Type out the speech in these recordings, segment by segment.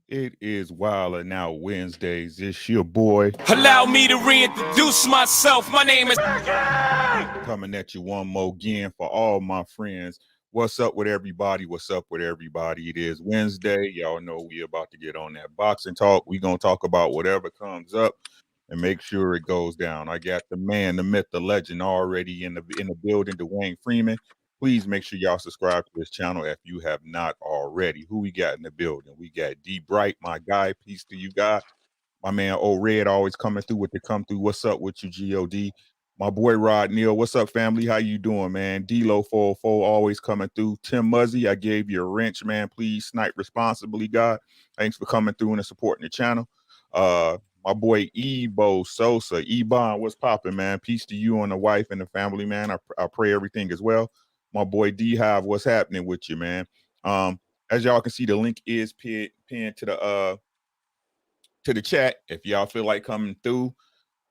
It is Wildin Now Wednesdays. It's your boy Allow me to reintroduce myself. My name is coming at you one more again for all my friends. What's up with everybody? What's up with everybody? It is Wednesday. Y'all know we about to get on that boxing talk. We gonna talk about whatever comes up and make sure it goes down. I got the man, the myth, the legend already in the building, Dwayne Freeman. Please make sure y'all subscribe to this channel if you have not already. Who we got in the building? We got D Bright, my guy. Peace to you, God. My man O Red always coming through with the come through. What's up with you, God? My boy Rod Neal. What's up, family? How you doing, man? D-Lo 404 always coming through. Tim Muzzy, I gave you a wrench, man. Please snipe responsibly, God. Thanks for coming through and supporting the channel. My boy Ebo Sosa. Ebon, what's popping, man? Peace to you and the wife and the family, man. I pray everything as well. My boy D Hive, what's happening with you, man? As y'all can see, the link is pinned to the chat. If y'all feel like coming through,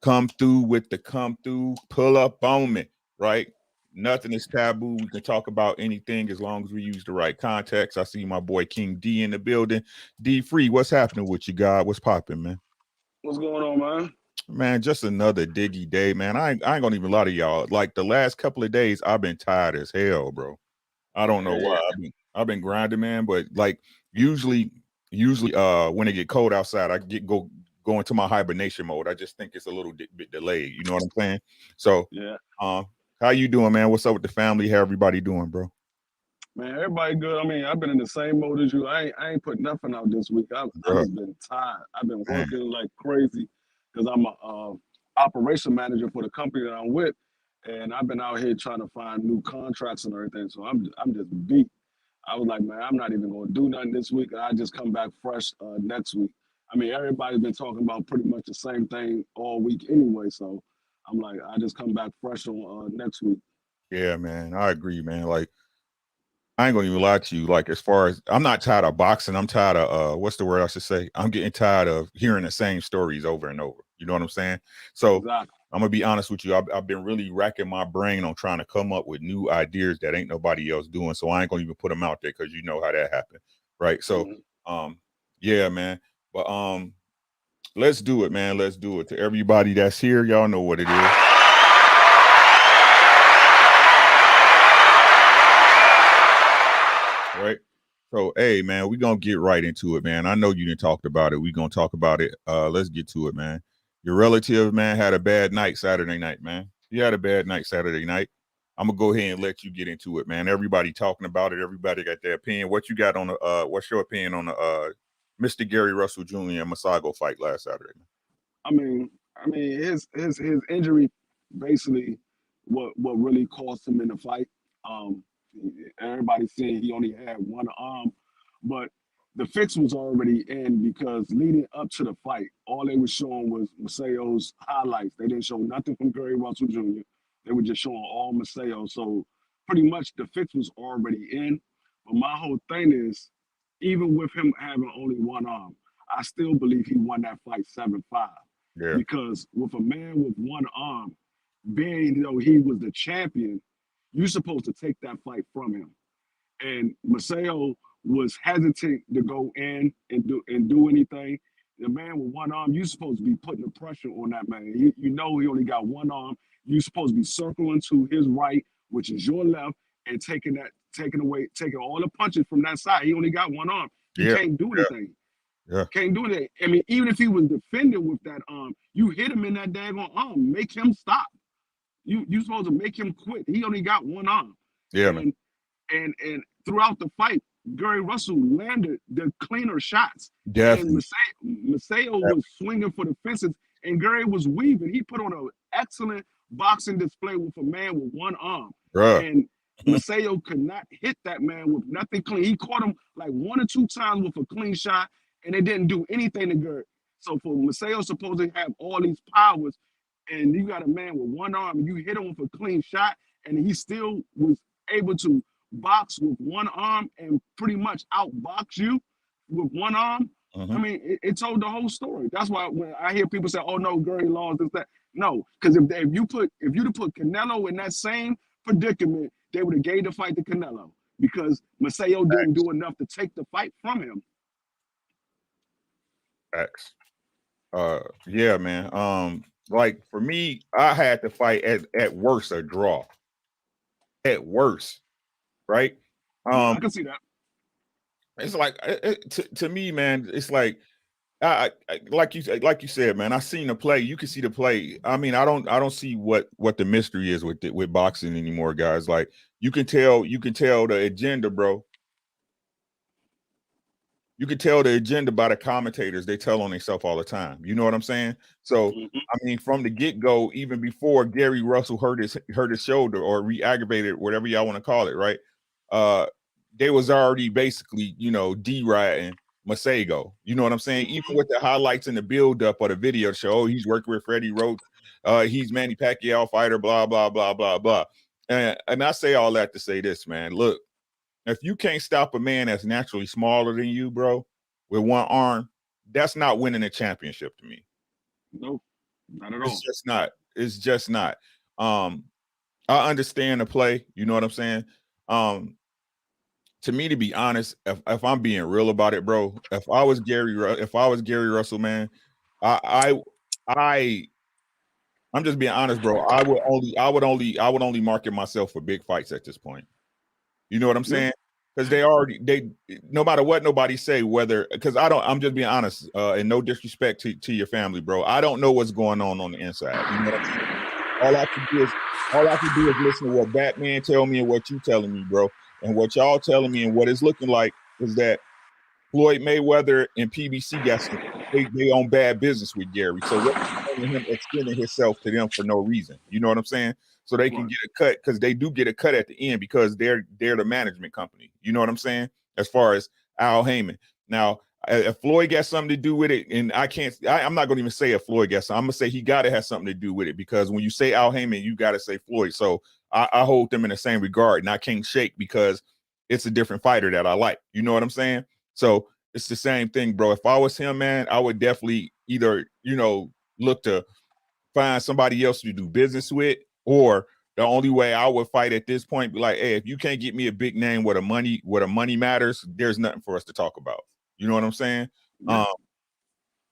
come through with the come through, pull up on me, right? Nothing is taboo. We can talk about anything as long as we use the right context. I see my boy King D in the building. D Free, what's happening with you, God? What's popping, man? What's going on, man? Man, just another diggy day, man. I ain't gonna even lie to y'all. Like the last couple of days, I've been tired as hell, bro. I don't know Yeah, why. I've been grinding, man. But like usually, when it get cold outside, I go into my hibernation mode. I just think it's a little bit delayed. You know what I'm saying? So, yeah, um, how you doing, man? What's up with the family? How everybody doing, bro? man. Everybody good. I mean, I've been in the same mode as you. I ain't put nothing out this week. I Bruh, just been tired. I've been man. working like crazy because I'm a operation manager for the company that I'm with, and I've been out here trying to find new contracts and everything. So I'm just beat. I was like, man, I'm not even gonna do nothing this week. I just come back fresh next week. I mean, everybody's been talking about pretty much the same thing all week anyway. So I'm like, I just come back fresh on next week. Yeah, man. I agree, man. Like I ain't gonna even lie to you. Like, as far as I'm not tired of boxing, I'm tired of what's the word I should say? I'm getting tired of hearing the same stories over and over. You know what I'm saying? So Exactly. I'm gonna be honest with you. I've been really racking my brain on trying to come up with new ideas that ain't nobody else doing. So I ain't gonna even put them out there because you know how that happened, right? So, Mhm. um, yeah, man. But let's do it, man. Let's do it. To everybody that's here, y'all know what it is. Right. So, hey, man, we gonna get right into it, man. I know you didn't talk about it. We gonna talk about it. Let's get to it, man. Your relative, man, had a bad night Saturday night, man. He had a bad night Saturday night. I'm gonna go ahead and let you get into it, man. Everybody talking about it. Everybody got their opinion. What you got on the? What's your opinion on the Mr. Gary Russell Jr. and Masago fight last Saturday? I mean, his injury basically what really cost him in the fight. Um, Everybody saying he only had one arm, but the fix was already in because leading up to the fight, all they were showing was Maceo's highlights. They didn't show nothing from Gary Russell Jr. They were just showing all Maceo. So pretty much the fix was already in. But my whole thing is, even with him having only one arm, I still believe he won that fight 7-5 Yeah, because with a man with one arm, being he was the champion, you're supposed to take that fight from him. And Maceo was hesitant to go in and do anything. The man with one arm, you're supposed to be putting the pressure on that man. You know he only got one arm. You're supposed to be circling to his right, which is your left, and taking all the punches from that side. He only got one arm. He yeah, can't do yeah, anything. yeah, Can't do anything. I mean, even if he was defending with that arm, you hit him in that daggone arm. Make him stop. You supposed to make him quit. He only got one arm. yeah, man. And and throughout the fight, Gary Russell landed the cleaner shots. And Definitely, Maceo was swinging for the fences, and Gary was weaving. He put on an excellent boxing display with a man with one arm. bruh. And Maceo could not hit that man with nothing clean. He caught him like one or two times with a clean shot, and it didn't do anything to Gary. So for Maceo supposed to have all these powers, and you got a man with one arm, and you hit him with a clean shot, and he still was able to box with one arm and pretty much outbox you with one arm. I Mhm. mean, it told the whole story. That's why when I hear people say, "Oh no, Gary lost this that," no, because if you'd have put Canelo in that same predicament, they would have gave the fight to Canelo because Maceo didn't Facts. do enough to take the fight from him. Facts. Yeah, man. Like for me, I had to fight at worst a draw. At worst, right? Yeah, Um, I can see that. it's like to me, man. It's like like you said, man. I seen the play. You can see the play. I mean, I don't see what the mystery is with boxing anymore, guys. Like you can tell the agenda, bro. You can tell the agenda by the commentators. They tell on themselves all the time. You know what I'm saying? So Mm-hmm. I mean, from the get go, even before Gary Russell hurt his shoulder or re-aggravated, whatever y'all want to call it, right? Uh, they was already basically, deriding Masego. You know what I'm saying? Even Mm-hmm. with the highlights and the build up of the video show, oh, he's working with Freddie Roach, he's Manny Pacquiao fighter, blah blah blah blah blah. And I say all that to say this, man. Look, if you can't stop a man that's naturally smaller than you, bro, with one arm, that's not winning a championship to me. No, not at It's all. just not. It's just not. Um, I understand the play. You know what I'm saying? Um, to me, to be honest, if I'm being real about it, bro, if I was Gary Russell, man, I, I, I'm just being honest, bro. I would only market myself for big fights at this point. You know what I'm Yeah. saying? Because they no matter what nobody say, whether because I'm just being honest, and no disrespect to your family, bro. I don't know what's going on the inside. You know what I'm saying? All I can do is listen to what Batman tell me and what you telling me, bro. And what y'all telling me and what it's looking like is that Floyd Mayweather and PBC got they own bad business with Gary. So what's the point of him extending himself to them for no reason? You know what I'm saying? So they can Right. get a cut because they do get a cut at the end because they're the management company. You know what I'm saying? As far as Al Heyman. Now, if Floyd got something to do with it, and I'm not going to even say if Floyd got something. I'm going to say he got to have something to do with it because when you say Al Heyman, you got to say Floyd. So I hold them in the same regard, and I can't shake because it's a different fighter that I like. You know what I'm saying? So it's the same thing, bro. If I was him, man, I would definitely either, look to find somebody else to do business with, or the only way I would fight at this point, be like, hey, if you can't get me a big name where the money matters, there's nothing for us to talk about. You know what I'm saying? Yeah.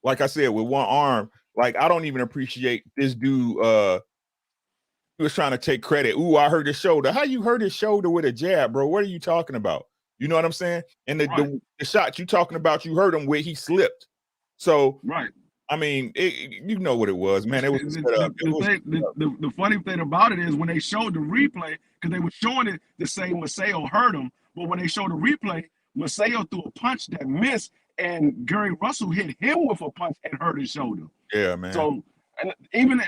Like I said, with one arm, like I don't even appreciate this dude. He was trying to take credit. Ooh, I hurt his shoulder. How you hurt his shoulder with a jab, bro? What are you talking about? You know what I'm saying? And Right. the shot you talking about, you hurt him with, he slipped. So Right. I mean, you know what it was, man. It was a setup. The funny thing about it is when they showed the replay, because they were showing it to say Maseo hurt him, but when they showed the replay, Maseo threw a punch that missed, and Gary Russell hit him with a punch and hurt his shoulder. Yeah, man. So, and even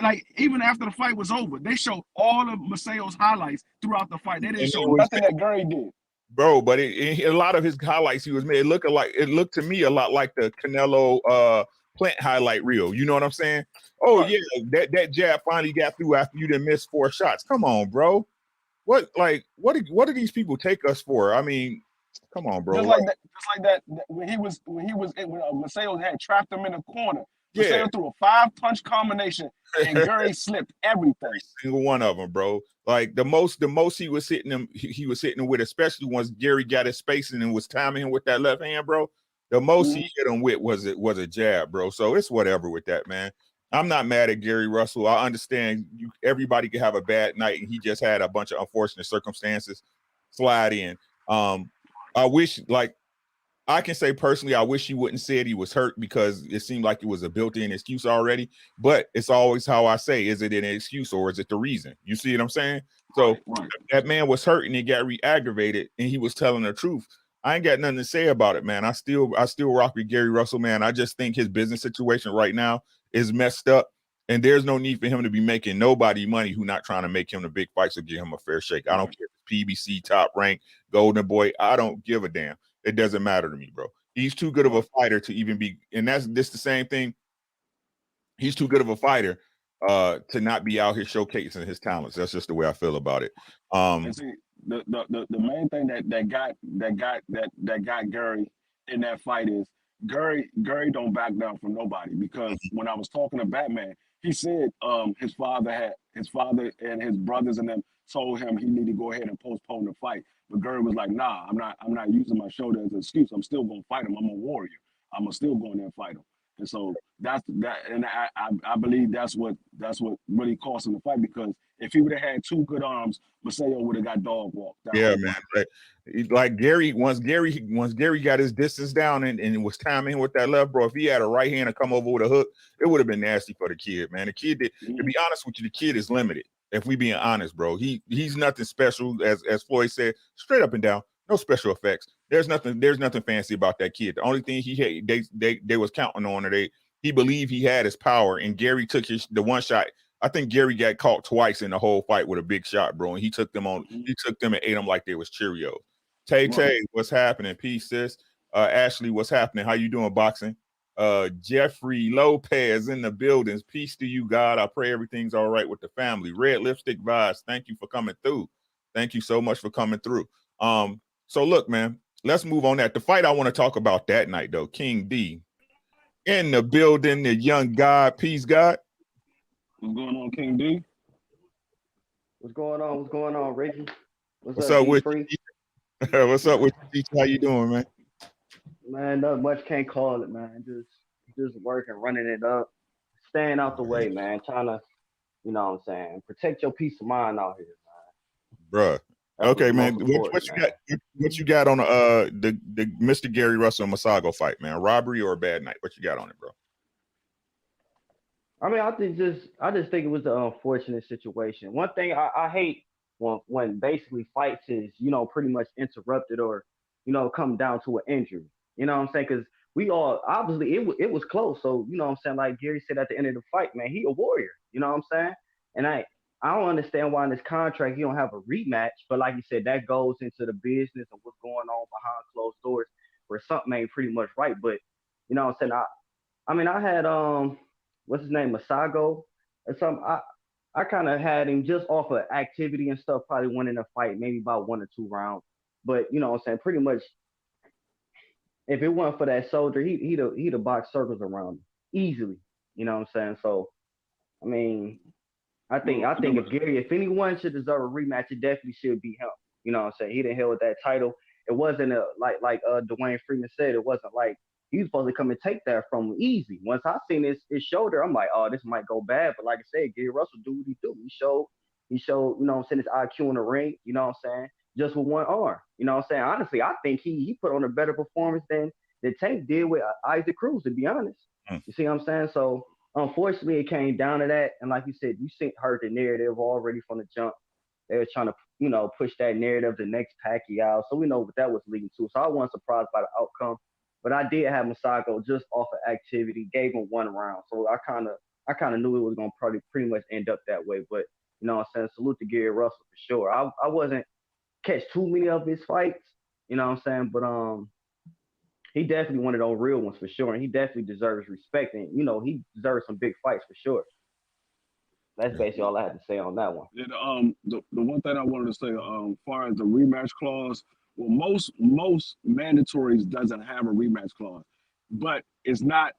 after the fight was over, they showed all of Maceo's highlights throughout the fight. They didn't And show it was, nothing that Gary did. bro, but a lot of his highlights he was made. It looked to me a lot like the Canelo Plant highlight reel. You know what I'm saying? Oh Right. yeah, that jab finally got through after you done missed 4 shots. Come on, bro. What do these people take us for? I mean, come on, bro. Just like that when Maseo had trapped him in a corner. Yeah, Maseo threw a 5-punch combination and Gary slipped everything. single one of them, bro. Like the most he was hitting him, he was hitting him with, especially once Gary got his spacing and was timing him with that left hand, bro. The most he hit him with was a jab, bro. So it's whatever with that, man. I'm not mad at Gary Russell. I understand everybody could have a bad night, and he just had a bunch of unfortunate circumstances slide in. I wish, like, I can say personally, I wish he wouldn't said he was hurt because it seemed like it was a built-in excuse already. But it's always how I say, is it an excuse or is it the reason? You see what I'm saying? So Right. that man was hurt and he got re-aggravated and he was telling the truth. I ain't got nothing to say about it, man. I still rock with Gary Russell, man. I just think his business situation right now is messed up. And there's no need for him to be making nobody money who not trying to make him the big fights or give him a fair shake. I don't care if it's PBC, top rank, golden boy. I don't give a damn. It doesn't matter to me, bro. He's too good of a fighter to even be, and that's this the same thing. He's too good of a fighter to not be out here showcasing his talents. That's just the way I feel about it. And see, the main thing that got Gary in that fight is Gary don't back down from nobody, because when I was talking to Batman, he said his father and his brothers and them told him he need to go ahead and postpone the fight. But Gary was like, nah, I'm not using my shoulder as an excuse. I'm still gonna fight him. I'm a warrior. I'm gonna still go in there and fight him. And so that's that, and I believe that's what really cost him the fight, because if he would have had two good arms, Maseo would have got dog walked. Yeah, man. Like Gary, once Gary got his distance down and was timing with that left, bro. If he had a right hand to come over with a hook, it would have been nasty for the kid, man. The kid did, to be honest with you, the kid is limited. If we being honest, bro, he's nothing special, as Floyd said, straight up and down, no special effects. There's nothing fancy about that kid. The only thing he had, they was counting on, or he believed he had his power, and Gary took the one shot. I think Gary got caught twice in the whole fight with a big shot, bro. And he took them on. He took them and ate them like they was Cheerios. Tay, what's happening? Peace, sis. Ashley, what's happening? How you doing, boxing? Jeffrey Lopez in the buildings. Peace to you, God. I pray everything's all right with the family. Red Lipstick Vibes. Thank you for coming through. Thank you so much for coming through. So look, man, let's move on. That the fight I want to talk about that night, though. King D in the building. The young God. Peace, God. What's going on, King D? What's going on? What's going on, Ricky? What's up with you? What's up with you? How you doing, man? Man, not much. Can't call it, man. Just working, running it up, staying out the way, man. Trying to, you know what I'm saying, protect your peace of mind out here, man. Bruh. Okay, man. What you got on the Mr. Gary Russell Masago fight, man? Robbery or a bad night? What you got on it, bro? I mean, I just think it was an unfortunate situation. One thing I hate when basically fights is, you know, pretty much interrupted or, you know, come down to an injury. You know what I'm saying? Because we all, obviously it was close. So, you know what I'm saying? Like Gary said at the end of the fight, man, he a warrior. You know what I'm saying? And I don't understand why in this contract you don't have a rematch. But like you said, that goes into the business and what's going on behind closed doors, where something ain't pretty much right. But, you know what I'm saying? I mean, I had what's his name, Masago or something. I kind of had him just off of activity and stuff, probably winning a fight, maybe about 1 or 2 rounds. But you know what I'm saying, pretty much, if it wasn't for that soldier, he'd have boxed circles around him easily. You know what I'm saying? So, I mean, I think if anyone should deserve a rematch, it definitely should be him. You know what I'm saying? He done held that title. It wasn't like Dwayne Freeman said, it wasn't like he was supposed to come and take that from him easy. Once I seen his shoulder, I'm like, oh, this might go bad. But like I said, Gary Russell do what he do. He showed, you know what I'm saying, his IQ in the ring, you know what I'm saying, just with one arm. You know what I'm saying? Honestly, I think he put on a better performance than Tank did with Isaac Cruz, to be honest. You see what I'm saying? So unfortunately, it came down to that. And like you said, heard the narrative already from the jump. They were trying to, you know, push that narrative the next Pacquiao. So we know what that was leading to. So I wasn't surprised by the outcome. But I did have Masago just off of activity, gave him 1 round. So I kind of knew it was going to probably pretty much end up that way. But, you know what I'm saying, salute to Gary Russell for sure. I wasn't catch too many of his fights, you know what I'm saying? But he definitely one of those real ones for sure. And he definitely deserves respect. And, you know, he deserves some big fights for sure. That's basically all I had to say on that one. Yeah, the one thing I wanted to say, as far as the rematch clause, well, most mandatories doesn't have a rematch clause, but it's not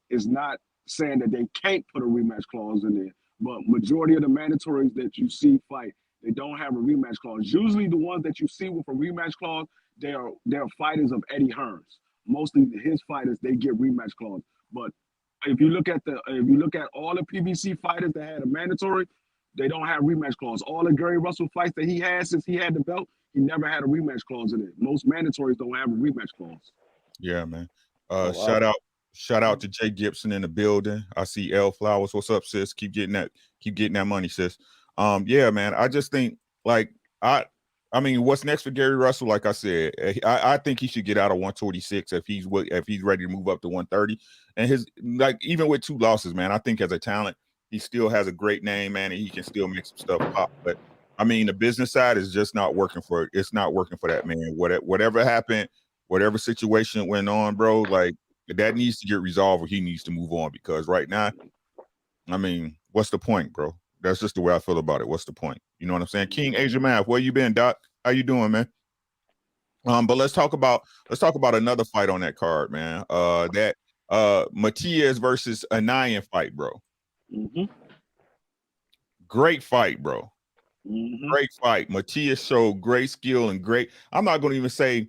saying that they can't put a rematch clause in there. But majority of the mandatories that you see fight, they don't have a rematch clause. Usually, the ones that you see with a rematch clause, they're fighters of Eddie Hearn's. Mostly his fighters, they get rematch clause. But if you look at all the PBC fighters that had a mandatory, they don't have rematch clause. All the Gary Russell fights that he had since he had the belt, he never had a rematch clause in it. Most mandatories don't have a rematch clause. Yeah, man. Shout out to Jay Gibson in the building. I see L Flowers. What's up, sis? Keep getting that money, sis. Yeah, man. I just think I mean, what's next for Gary Russell? Like I said, I think he should get out of 126 if he's ready to move up to 130. And even with 2 losses, man, I think as a talent, he still has a great name, man, and he can still make some stuff pop. But I mean, the business side is just not working for that man. Whatever happened, whatever situation went on, bro, like that needs to get resolved, or he needs to move on, because right now, I mean, what's the point, bro? That's just the way I feel about it. What's the point? You know what I'm saying? King Asia Math, where you been, Doc? How you doing, man? But let's talk about another fight on that card, man. That Matias versus Anayan fight, bro. Mm-hmm. Great fight, bro. Mm-hmm. Great fight. Matias showed great skill and great. I'm not going to even say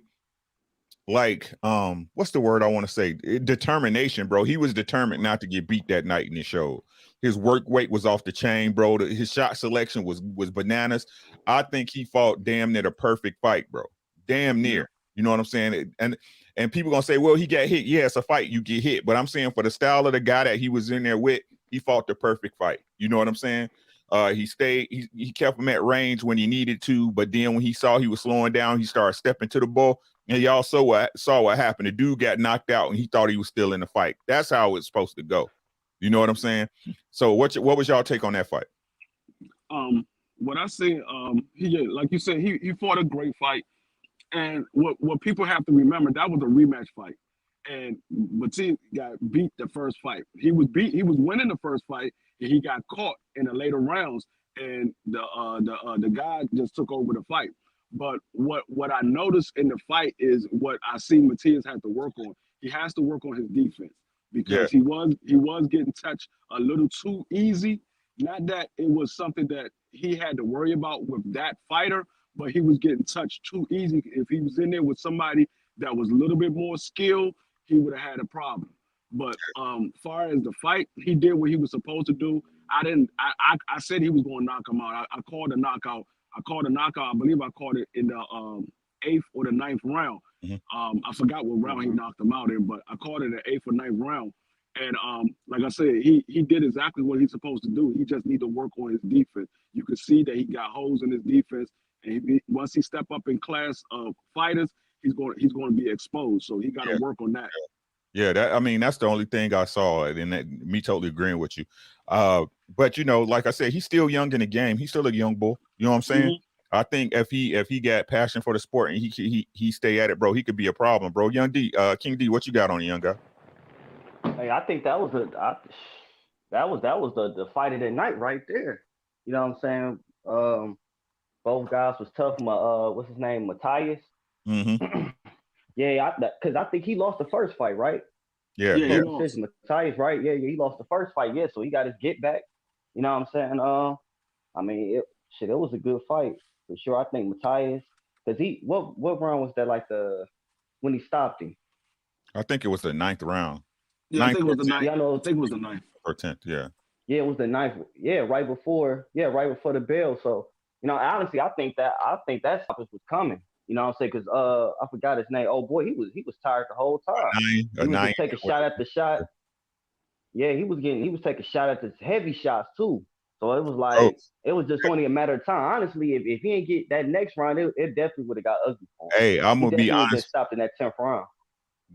what's the word I want to say? Determination, bro. He was determined not to get beat that night, and it showed. His work weight was off the chain, bro. His shot selection was bananas. I think he fought damn near the perfect fight, bro. Damn near. Yeah. You know what I'm saying? And people gonna say, well, he got hit. Yeah, it's a fight. You get hit, but I'm saying for the style of the guy that he was in there with, he fought the perfect fight. You know what I'm saying? He stayed. He kept him at range when he needed to, but then when he saw he was slowing down, he started stepping to the ball. And y'all saw what happened. The dude got knocked out, and he thought he was still in the fight. That's how it's supposed to go. You know what I'm saying? So what was y'all take on that fight? What I say, he like you said, he fought a great fight. And what people have to remember, that was a rematch fight. And Batin got beat the first fight. He was winning the first fight, and he got caught in the later rounds. And the guy just took over the fight. But what I noticed in the fight is what I see Matias have to work on. He has to work on his defense because he was getting touched a little too easy. Not that it was something that he had to worry about with that fighter, but he was getting touched too easy. If he was in there with somebody that was a little bit more skilled, he would have had a problem. But far as the fight, he did what he was supposed to do. I said he was going to knock him out. I called a knockout. I believe I called it in the 8th or the 9th round. Mm-hmm. I forgot what round he knocked him out in, but I called it the 8th or 9th round. And like I said, he did exactly what he's supposed to do. He just need to work on his defense. You can see that he got holes in his defense. And once he step up in class of fighters, he's going to be exposed. So he got to work on that. Yeah, that's the only thing I saw, and that me totally agreeing with you. But like I said, he's still young in the game. He's still a young bull. You know what I'm saying? Mm-hmm. I think if he got passion for the sport and he stay at it, bro, he could be a problem, bro. Young D, King D, what you got on the young guy? Hey, I think that was the fight of the night right there. You know what I'm saying? Both guys was tough. What's his name? Matthias. Mm-hmm. Yeah, because I think he lost the first fight, right? Yeah. Matthias, right? Yeah, he lost the first fight. Yeah, so he got his get back. You know what I'm saying? I mean, it was a good fight for sure. I think Matthias, because what round was that? Like when he stopped him? I think it was the 9th round. Yeah, I think it was the 9th. Yeah, I think it was the 9th or 10th. Yeah. Yeah, it was the 9th. Yeah, right before the bell. So honestly, I think that stoppage was coming. You know what I'm saying? Because I forgot his name. Oh boy, he was tired the whole time. He was just taking shot at the shot. Yeah, he was taking shot at the heavy shots too. So it was like it was just only a matter of time. Honestly, if he didn't get that next round, it definitely would have got ugly for him. Hey, I'm gonna be honest. Stopped in that 10th round.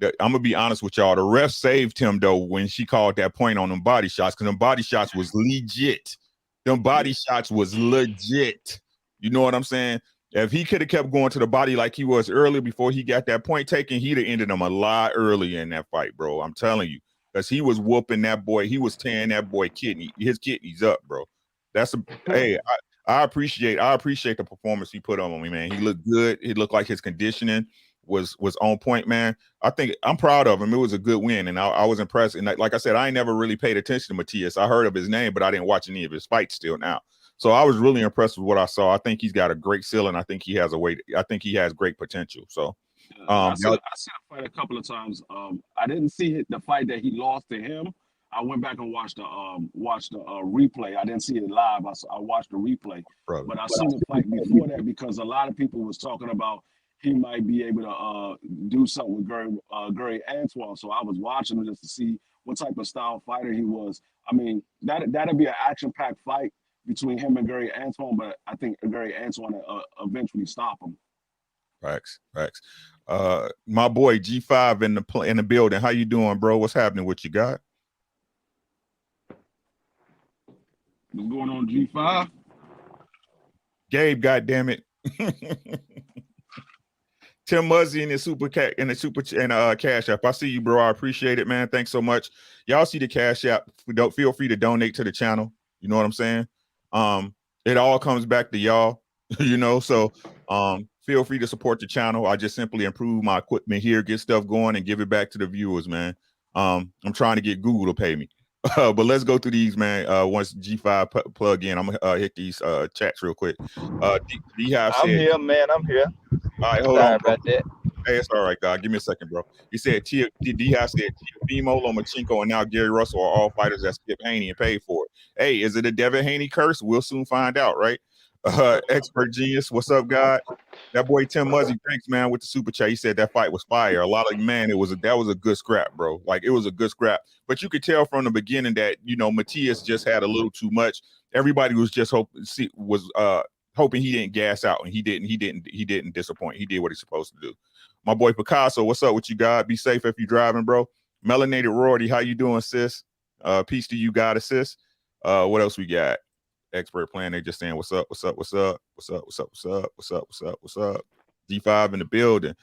I'm gonna be honest with y'all. The ref saved him though when she called that point on them body shots, because them body shots was legit. Them body shots was legit. You know what I'm saying? If he could have kept going to the body like he was earlier before he got that point taken, he'd have ended him a lot earlier in that fight, bro. I'm telling you, because he was whooping that boy. He was tearing that boy his kidneys up, bro. Hey, I appreciate the performance he put on me, man. He looked good. He looked like his conditioning was on point, man. I think I'm proud of him. It was a good win, and I was impressed. And like I said, I ain't never really paid attention to Matias. I heard of his name, but I didn't watch any of his fights still now. So I was really impressed with what I saw. I think he's got a great ceiling. I think he has great potential. So I seen a fight a couple of times. I didn't see the fight that he lost to him. I went back and watched the replay. I didn't see it live. I watched the replay. Brother. But I seen the fight before that because a lot of people was talking about he might be able to do something with Gary Antoine. So I was watching him just to see what type of style fighter he was. I mean, that'd be an action-packed fight between him and Gary Antoine, but I think Gary Antoine eventually stop him. Facts. My boy G5 in the building. How you doing, bro? What's happening? What you got? What's going on, G5? Gabe, goddamn it. Tim Muzzy in the super cash app. I see you, bro. I appreciate it, man. Thanks so much. Y'all see the cash app. Don't feel free to donate to the channel. You know what I'm saying? It all comes back to y'all, so feel free to support the channel. I just simply improve my equipment here, get stuff going, and give it back to the viewers, man. I'm trying to get Google to pay me. But let's go through these, man. Once G5 plug in, I'm gonna hit these chats real quick. I'm here, man. I'm here. All right, hold Sorry on, bro. about that. Hey, it's all right, God. Give me a second, bro. He said D-Hop said Teofimo, Lomachenko, and now Gary Russell are all fighters that Skip Haney and paid for it. Hey, is it a Devin Haney curse? We'll soon find out, right? Expert Genius, what's up, God? That boy Tim Muzzy, thanks, man, with the super chat. He said that fight was fire. A lot of man, that was a good scrap, bro. Like it was a good scrap. But you could tell from the beginning that Matias just had a little too much. Everybody was just hoping he didn't gas out, and he didn't disappoint. He did what he's supposed to do. My boy Picasso, what's up with you, God? Be safe if you're driving, bro. Melanated Rory, how you doing, sis? Peace to you, God, sis. What else we got? Expert plan. They just saying, what's up? D5 in the building.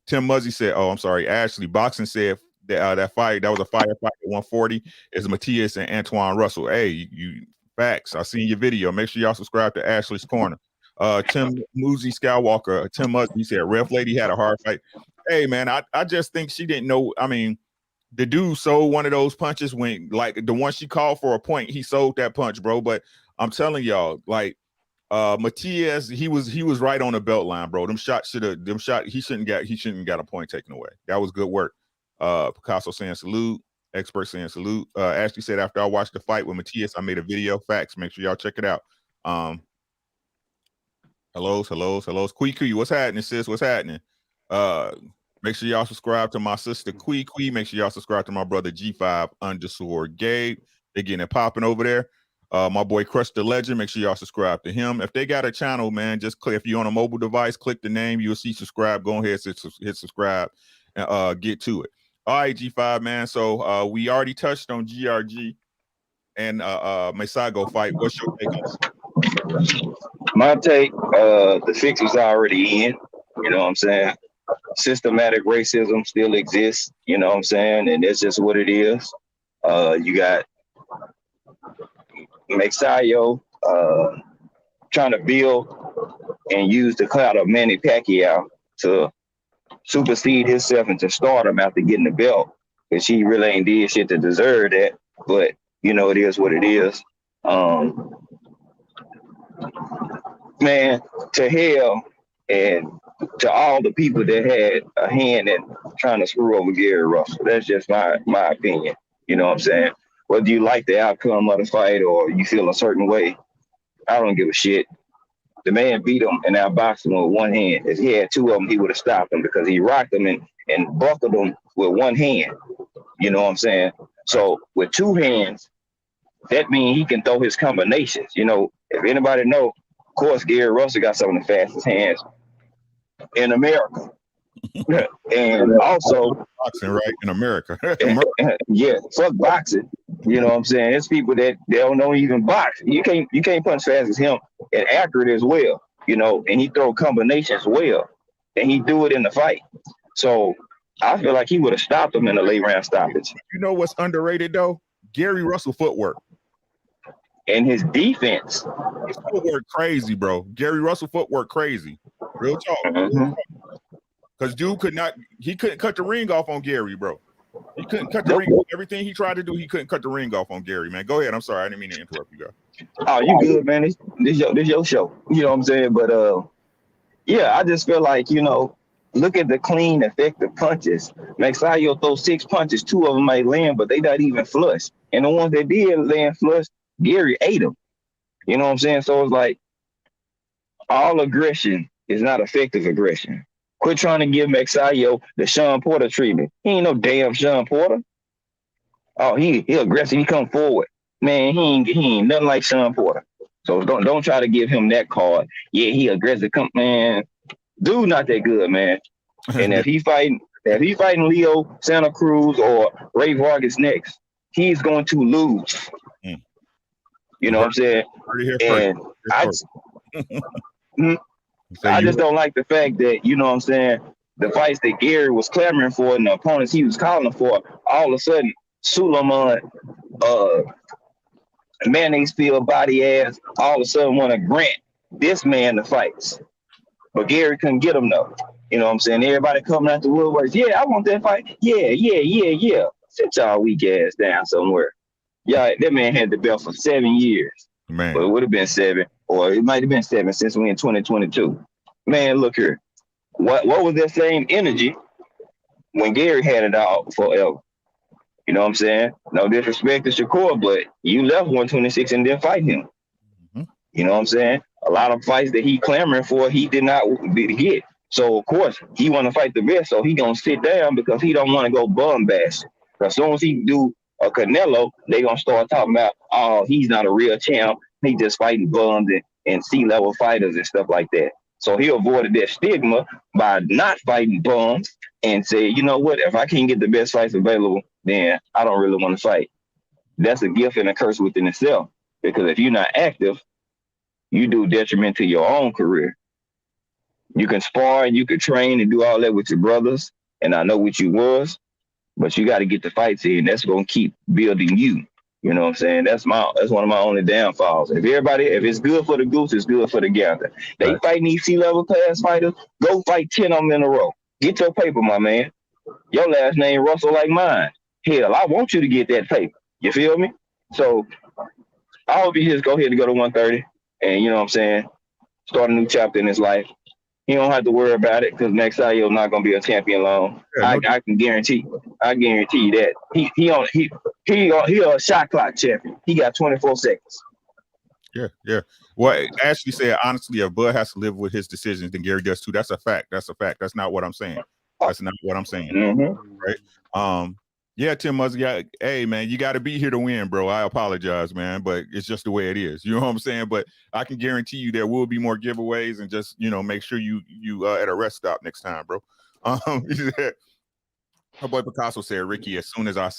Tim Muzzy said, oh, I'm sorry. Ashley Boxing said that fight, that was a fire fight at 140 is Matias and Antoine Russell. Hey, you facts. I seen your video. Make sure y'all subscribe to Ashley's Corner. Tim Muzi Skywalker, Tim Muzzy, he said Ref Lady had a hard fight. Hey man, I just think she didn't know. I mean, the dude sold one of those punches when, like, the one she called for a point, he sold that punch, bro. But I'm telling y'all, like, Matias, he was right on the belt line, bro. He shouldn't got a point taken away. That was good work. Picasso saying salute. Expert saying salute. Ashley said after I watched the fight with Matias, I made a video. Facts. Make sure y'all check it out. Hellos. Kui, what's happening, sis? What's happening? Make sure y'all subscribe to my sister Kui. Make sure y'all subscribe to my brother G5_Gabe. They're getting it popping over there. My boy Crush the Legend. Make sure y'all subscribe to him. If they got a channel, man, just click. If you're on a mobile device, click the name. You'll see subscribe. Go ahead, hit subscribe, and get to it. All right, G5, man. So we already touched on GRG and Masago fight. What's your take on it? My take, the fix is already in. You know what I'm saying? Systematic racism still exists. You know what I'm saying? And that's just what it is. You got Mexayo trying to build and use the clout of Manny Pacquiao to supersede himself into stardom after getting the belt, because he really ain't did shit to deserve that. But it is what it is. Man, to hell and to all the people that had a hand in trying to screw over Gary Russell. That's just my opinion. You know what I'm saying? Whether you like the outcome of the fight or you feel a certain way, I don't give a shit. The man beat him and outboxed him with one hand. If he had two of them, he would have stopped him because he rocked him and buckled him with one hand. You know what I'm saying? So with two hands, that means he can throw his combinations. If anybody know, of course, Gary Russell got some of the fastest hands in America. And also boxing, right? In America. Yeah, fuck boxing. You know what I'm saying? It's people that they don't know even box. You can't punch fast as him and accurate as well, and he throw combinations well. And he do it in the fight. So I feel like he would have stopped him in the late round stoppage. You know what's underrated though? Gary Russell footwork. And his defense. His footwork crazy, bro. Gary Russell footwork crazy. Real talk. Mm-hmm. Because dude couldn't cut the ring off on Gary, bro. He couldn't cut the ring off. Everything he tried to do, he couldn't cut the ring off on Gary, man. Go ahead. I'm sorry. I didn't mean to interrupt you, guys. Oh, you good, man. This your show. You know what I'm saying? But yeah, I just feel like, look at the clean, effective punches. Maxayo throws 6 punches, 2 of them might land, but they not even flush. And the ones that did land flush, Gary ate them. You know what I'm saying? So it's like all aggression is not effective aggression. Quit trying to give Maxayo the Sean Porter treatment. He ain't no damn Sean Porter. Oh, he aggressive. He come forward. Man, he ain't nothing like Sean Porter. So don't try to give him that card. Yeah, he aggressive. Man, dude, not that good, man. And if he fighting Leo Santa Cruz or Ray Vargas next, he's going to lose. You know what I'm saying? And I just don't like the fact that, you know what I'm saying, the fights that Gary was clamoring for and the opponents he was calling for, all of a sudden, Suleiman, mayonnaise filled body ass, all of a sudden want to grant this man the fights. But Gary couldn't get him though. You know what I'm saying? Everybody coming out the woodworks. Yeah, I want that fight. Yeah. Sit y'all weak ass down somewhere. Yeah, that man had the belt for 7 years. Man. But it would have been 7, or it might have been 7 since we in 2022. Man, look here. What was that same energy when Gary had it all forever? You know what I'm saying? No disrespect to Shakur, but you left 126 and didn't fight him. Mm-hmm. You know what I'm saying? A lot of fights that he clamoring for, he did not get. So of course he want to fight the best, so he gonna sit down because he don't want to go bum bash. Because as soon as he do a Canelo, they gonna start talking about, oh, he's not a real champ. He just fighting bums and C-level fighters and stuff like that. So he avoided that stigma by not fighting bums and say, you know what? If I can't get the best fights available, then I don't really want to fight. That's a gift and a curse within itself. Because if you're not active, you do detriment to your own career. You can spar and you can train and do all that with your brothers, and I know what you was, but you got to get the fights in. That's gonna keep building you. You know what I'm saying? That's one of my only downfalls. If it's good for the goose, it's good for the gander. They Right. fighting these C-level class fighters, go fight 10 of them in a row. Get your paper, my man. Your last name Russell like mine. Hell, I want you to get that paper. You feel me? So I hope he just go ahead and go to 130 and, you know what I'm saying, start a new chapter in his life. He don't have to worry about it because next year he's not gonna be a champion long. Yeah, no, I can guarantee you that he a shot clock champion. He got 24 seconds. yeah. Well, Ashley said honestly, if Bud has to live with his decisions, then Gary does too. That's a fact. That's not what I'm saying. Mm-hmm. Right. Yeah, Tim Muzzy, hey man, you got to be here to win, bro. I apologize, man, but it's just the way it is. You know what I'm saying? But I can guarantee you there will be more giveaways, and just make sure you at a rest stop next time, bro. My boy Picasso said, Ricky, as soon as I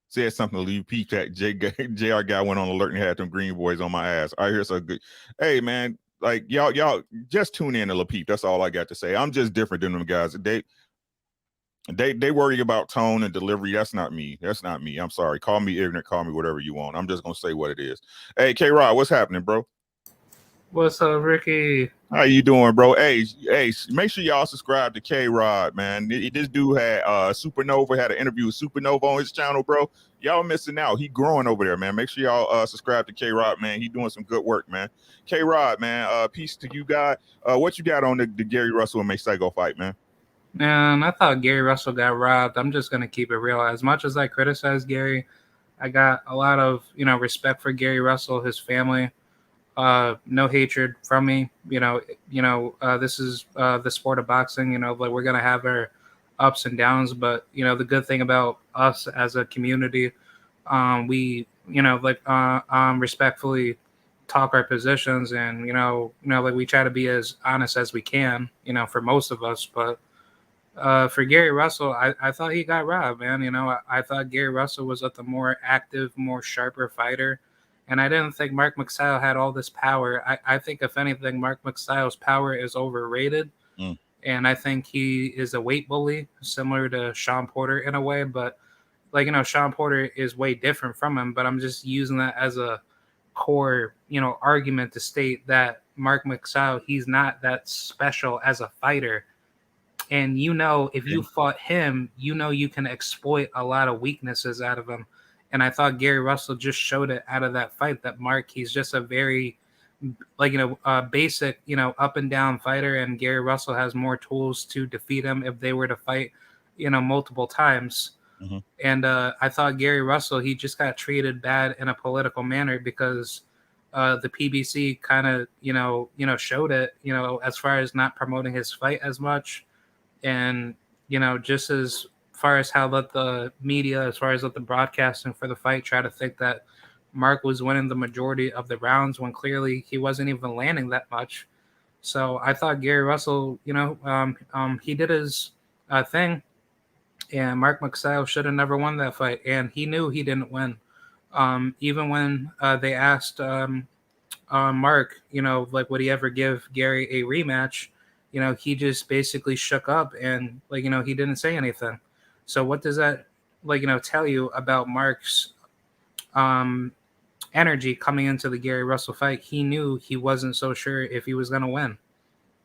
said something to leave peep that JR guy went on alert and had them green boys on my ass. I hear so good. Hey man, like y'all just tune in to La Peep. That's all I got to say. I'm just different than them guys. They worry about tone and delivery. That's not me. I'm sorry. Call me ignorant. Call me whatever you want. I'm just gonna say what it is. Hey, K-Rod, what's happening, bro? What's up, Ricky? How you doing, bro? Hey, make sure y'all subscribe to K-Rod, man. This dude had Supernova, had an interview with Supernova on his channel, bro. Y'all missing out. He growing over there, man. Make sure y'all subscribe to K-Rod, man. He doing some good work, man. K-Rod, man. Peace to you, God. What you got on the Gary Russell and Masego fight, man? Man, I thought Gary Russell got robbed. I'm just gonna keep it real. As much as I criticize Gary, I got a lot of respect for Gary Russell, his family. No hatred from me. This is the sport of boxing. Like we're gonna have our ups and downs, but the good thing about us as a community, we respectfully talk our positions, and like we try to be as honest as we can. For most of us, but. For Gary Russell, I thought he got robbed, man. I thought Gary Russell was the more active, more sharper fighter. And I didn't think Mark McStyle had all this power. I think, if anything, Mark McStyle's power is overrated. Mm. And I think he is a weight bully, similar to Sean Porter in a way. But, Sean Porter is way different from him. But I'm just using that as a core, argument to state that Mark McStyle, he's not that special as a fighter. And if you fought him, you can exploit a lot of weaknesses out of him. And I thought Gary Russell just showed it out of that fight, that Mark, he's just a very, basic, up and down fighter. And Gary Russell has more tools to defeat him if they were to fight, multiple times. Mm-hmm. And I thought Gary Russell, he just got treated bad in a political manner because the PBC kind of, showed it, as far as not promoting his fight as much. And, just as far as how let the media, as far as let the broadcasting for the fight try to think that Mark was winning the majority of the rounds when clearly he wasn't even landing that much. So I thought Gary Russell, he did his thing, and Mark McStyle should have never won that fight. And he knew he didn't win. Even when they asked Mark, would he ever give Gary a rematch? He just basically shook up and he didn't say anything. So what does that tell you about Mark's energy coming into the Gary Russell fight? He knew he wasn't so sure if he was going to win.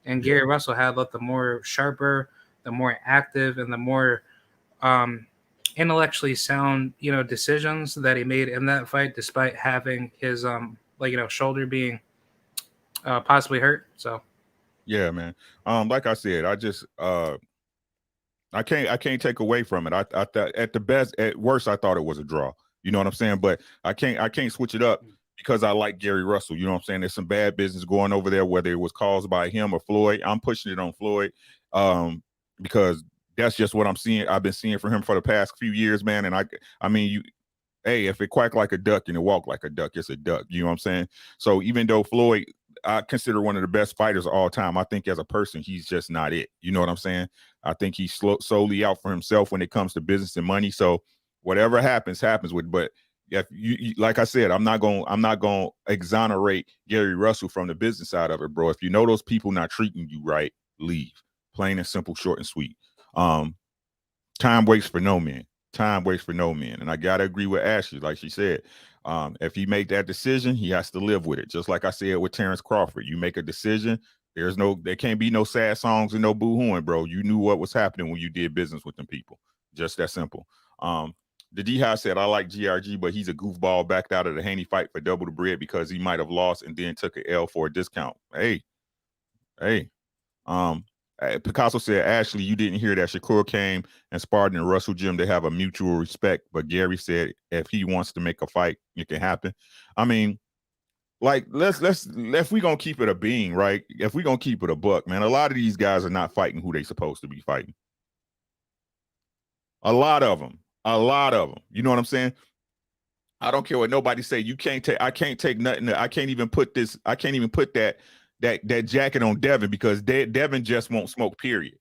And Gary Russell had the more sharper, the more active, and the more intellectually sound, decisions that he made in that fight, despite having his shoulder being possibly hurt. So Yeah, man. Like I said, I can't take away from it. I thought at the best, at worst, I thought it was a draw. You know what I'm saying? But I can't switch it up because I like Gary Russell. You know what I'm saying? There's some bad business going over there, whether it was caused by him or Floyd. I'm pushing it on Floyd, because that's just what I'm seeing. I've been seeing from him for the past few years, man. And I mean, hey, if it quack like a duck and it walk like a duck, it's a duck. You know what I'm saying? So even though Floyd, I consider one of the best fighters of all time, I think as a person, he's just not it. You know what I'm saying? I think he's solely out for himself when it comes to business and money. So whatever happens with. But if you like I said, I'm not gonna exonerate Gary Russell from the business side of it, bro. If you know those people not treating you right, leave. Plain and simple, short and sweet. Time waits for no man. Time waits for no man. And I gotta agree with Ashley, like she said. If he make that decision, he has to live with it. Just like I said with Terrence Crawford. You make a decision, there can't be no sad songs and no boo-hooing, bro. You knew what was happening when you did business with them people. Just that simple. The D-High said, I like GRG, but he's a goofball backed out of the Haney fight for double the bread because he might have lost and then took an L for a discount. Hey. Picasso said, Ashley, you didn't hear that Shakur came and sparred in the Russell gym. They have a mutual respect. But Gary said, if he wants to make a fight, it can happen. I mean, like, if we gonna keep it a bean, right? If we gonna keep it a buck, man, a lot of these guys are not fighting who they supposed to be fighting. A lot of them. You know what I'm saying? I don't care what nobody say. I can't take nothing. I can't even put that jacket on Devin because Devin just won't smoke, period.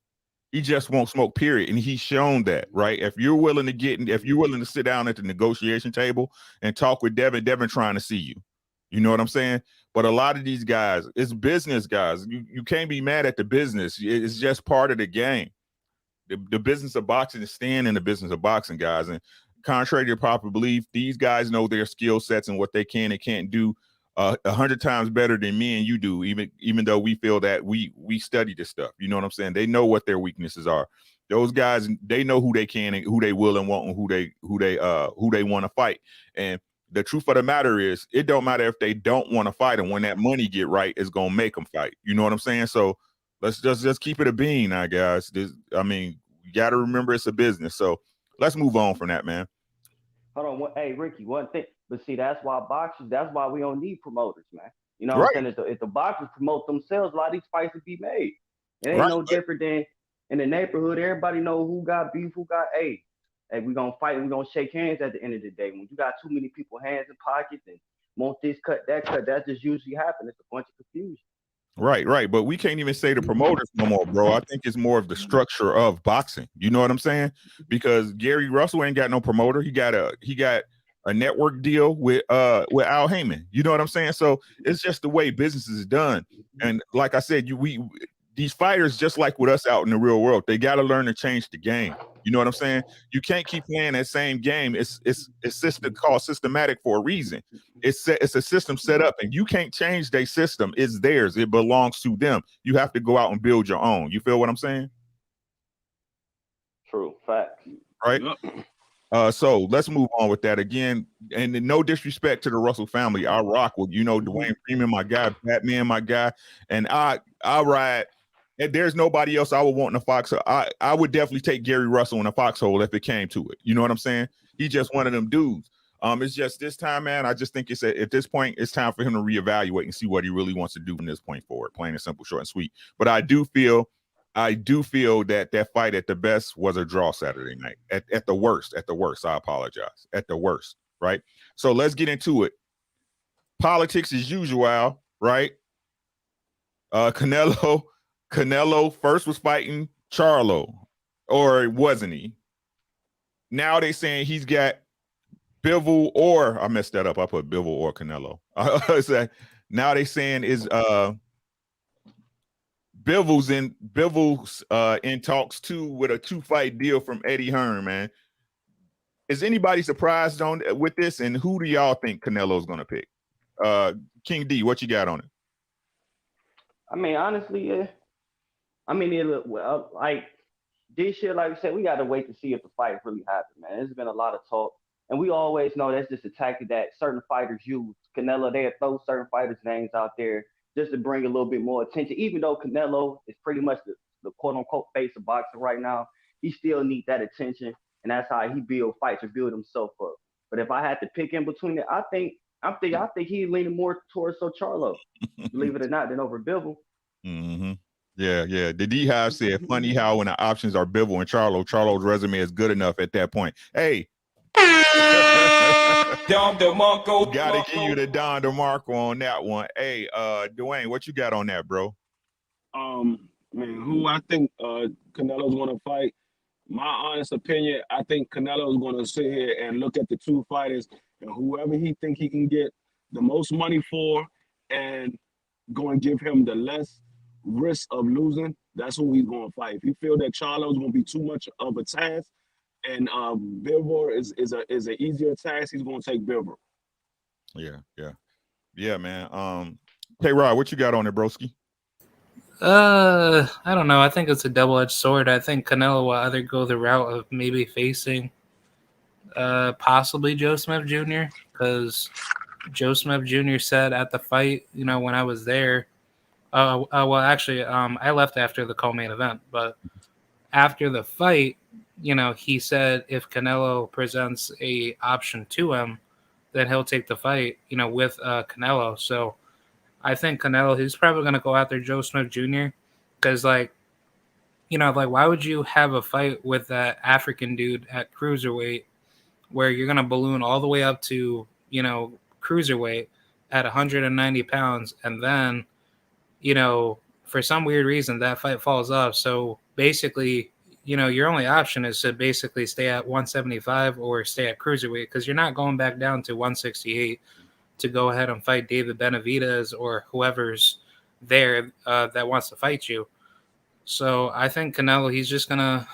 He just won't smoke, period. And he's shown that, right? If you're willing to sit down at the negotiation table and talk with Devin trying to see you. You know what I'm saying? But a lot of these guys, it's business guys. You can't be mad at the business. It's just part of the game. The business of boxing is staying in the business of boxing, guys. And contrary to popular belief, these guys know their skill sets and what they can and can't do 100 times better than me and you do, even though we feel that we study this stuff. You know what I'm saying? They know what their weaknesses are. Those guys, they know who they can and who they will and want and who they want to fight. And the truth of the matter is, it don't matter if they don't want to fight, and when that money get right, it's gonna make them fight. You know what I'm saying? So let's just keep it a bean now, guys. You got to remember it's a business. So let's move on from that, man. Hold on, hey Ricky, one thing. But see, that's why we don't need promoters, man. You know Right. what I'm saying? If the boxers promote themselves, a lot of these fights would be made. It ain't Right. no different than in the neighborhood. Everybody know who got beef, who got hey, we gonna fight and we gonna shake hands at the end of the day. When you got too many people hands in pockets and want this cut, that just usually happens. It's a bunch of confusion. Right. But we can't even say the promoters no more, bro. I think it's more of the structure of boxing. You know what I'm saying? Because Gary Russell ain't got no promoter. He got a network deal with Al Heyman. You know what I'm saying? So it's just the way business is done. And like I said, these fighters, just like with us out in the real world, they got to learn to change the game. You know what I'm saying? You can't keep playing that same game. It's called systematic for a reason. It's a system set up, and you can't change their system. It's theirs. It belongs to them. You have to go out and build your own. You feel what I'm saying? True. Facts. Right? So let's move on with that again. And no disrespect to the Russell family. I rock with, Dwayne Freeman, my guy, Batman, my guy. And I ride. And there's nobody else I would want in a foxhole. I would definitely take Gary Russell in a foxhole if it came to it. You know what I'm saying? He's just one of them dudes. It's just this time, man. I just think at this point, it's time for him to reevaluate and see what he really wants to do from this point forward. Plain and simple, short and sweet. But I do feel that fight at the best was a draw Saturday night. At the worst, I apologize. At the worst, right? So let's get into it. Politics as usual, right? Canelo first was fighting Charlo, or wasn't he? Now they saying he's got Bivol, or I messed that up. I put Bivol or Canelo. Now they saying is Bivol's in talks too with a 2-fight deal from Eddie Hearn, man. Is anybody surprised with this? And who do y'all think Canelo's gonna pick? King D, what you got on it? I mean, honestly, yeah. I mean, like this year, like we said, we got to wait to see if the fight really happened, man. There's been a lot of talk, and we always know that's just a tactic that certain fighters use. Canelo, they throw certain fighters' names out there just to bring a little bit more attention. Even though Canelo is pretty much the quote unquote face of boxing right now, he still needs that attention, and that's how he build fights or build himself up. But if I had to pick in between it, I think he's leaning more towards Charlo, believe it or not, than over Bivol. Mm-hmm. Yeah, yeah. The D Hive said, funny how when the options are Bivol and Charlo's resume is good enough at that point. Hey, Dom DeMarco. gotta give you the Don DeMarco on that one. Hey, Dwayne, what you got on that, bro? Man, who I think Canelo's gonna fight. My honest opinion, I think Canelo's gonna sit here and look at the two fighters and whoever he think he can get the most money for and go and give him the less risk of losing. That's who he's gonna fight. If he feel that Charlo's gonna be too much of a task and Bivol is an easier task, he's gonna take Bivol. Yeah, man. Hey Rod, what you got on it, broski? I don't know. I think it's a double-edged sword. I think Canelo will either go the route of maybe facing possibly Joe Smith Jr. because Joe Smith Jr. said at the fight, when I was there, well, actually, I left after the co-main event, but after the fight, he said if Canelo presents a option to him, then he'll take the fight, with Canelo. So I think Canelo, he's probably going to go after Joe Smith Jr. because, why would you have a fight with that African dude at cruiserweight where you're going to balloon all the way up to, cruiserweight at 190 pounds and then, for some weird reason that fight falls off. So basically, your only option is to basically stay at 175 or stay at cruiserweight because you're not going back down to 168 to go ahead and fight David Benavidez or whoever's there that wants to fight you. So I think Canelo, he's just gonna,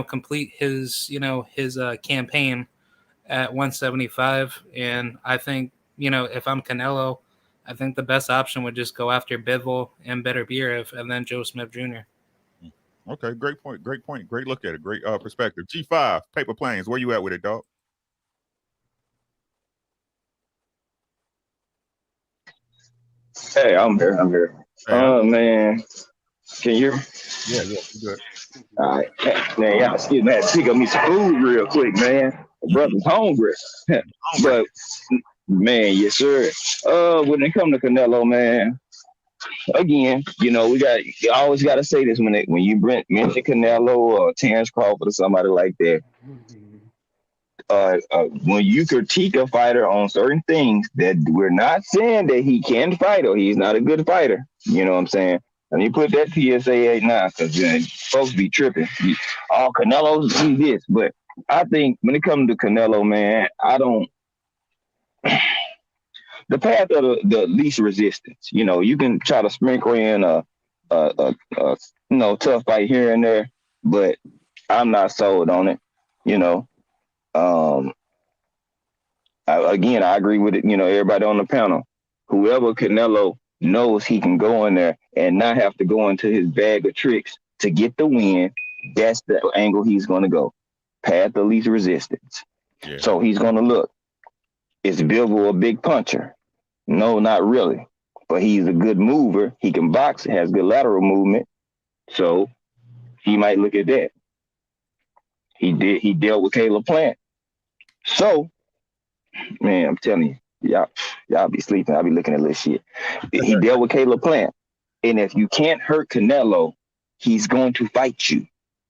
complete his, his campaign at 175. And I think, if I'm Canelo, I think the best option would just go after Bivol and Beterbiev and then Joe Smith Jr. Okay, great point. Great look at it. Great perspective. G5, Paper Planes, where you at with it, dog? Hey, I'm here. Oh man, can you hear me? Yeah, good. All right, man. Yeah, excuse me. I had to pick up me some food real quick, man. My brother's hungry, but man, yes sir. When it comes to Canelo, man, again, you always got to say this when you mention Canelo or Terrence Crawford or somebody like that. When you critique a fighter on certain things, that we're not saying that he can't fight or he's not a good fighter. You know what I'm saying? Let me put that PSA 8 now because folks be tripping. Canelo's this, but I think when it comes to Canelo, man, I don't. The path of the least resistance. You can try to sprinkle in a tough fight here and there, but I'm not sold on it. I agree with it. Everybody on the panel, whoever Canelo knows he can go in there and not have to go into his bag of tricks to get the win. That's the angle he's going to go. Path of least resistance. Yeah. So he's going to look. Is Bivol a big puncher? No, not really. But he's a good mover. He can box. Has good lateral movement. So he might look at that. He dealt with Caleb Plant. So, man, I'm telling you, y'all be sleeping. I'll be looking at this shit. He dealt with Caleb Plant. And if you can't hurt Canelo, he's going to fight you.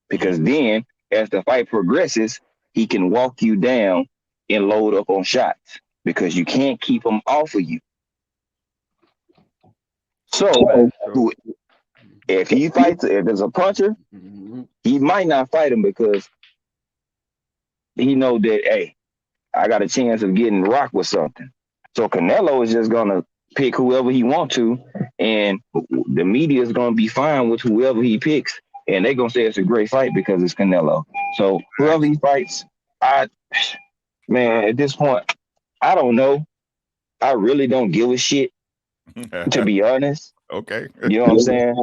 Because then, as the fight progresses, he can walk you down and load up on shots. Because you can't keep him off of you. So, if there's a puncher, he might not fight him because he know that, hey, I got a chance of getting rocked with something. So Canelo is just gonna pick whoever he wants to, and the media is gonna be fine with whoever he picks, and they're gonna say it's a great fight because it's Canelo. So whoever he fights, at this point, I don't know. I really don't give a shit, to be honest. Okay. You know what I'm saying?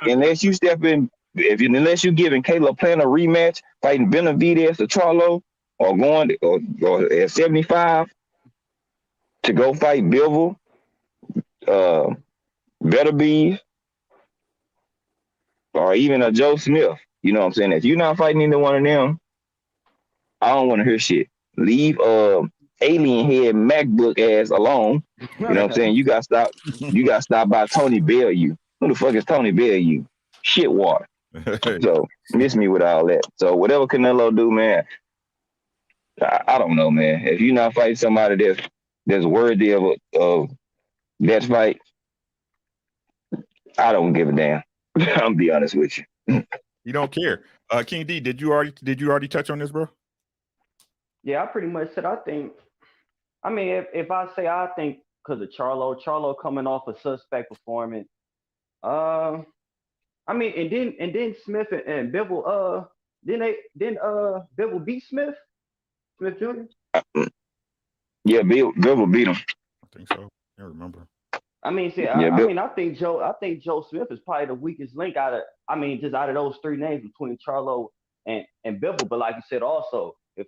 Unless you step in, unless you're giving Caleb Plant a rematch, fighting Benavidez or Charlo, or going or at 75 to go fight Bivol, Better Beef, or even a Joe Smith. You know what I'm saying? If you're not fighting either one of them, I don't want to hear shit. Leave alien head MacBook ass alone. You know what I'm saying? You got stop. You got stopped by Tony Bellew. Who the fuck is Tony Bellew? Shit water. So miss me with all that. So whatever Canelo do, man, I don't know, man. If you're not fighting somebody that's worthy of that fight, I don't give a damn. I'll be honest with you. You don't care. King D, did you already touch on this, bro? Yeah, I pretty much said I think. I mean, if I say I think because of Charlo coming off a suspect performance. I mean, and then Smith and Bivol. Then Bivol beat Smith Jr. Yeah, Bill beat him. I think so. I can't remember. I mean, see, I think Joe Smith is probably the weakest link out of those three names between Charlo and Bivol. But like you said, also if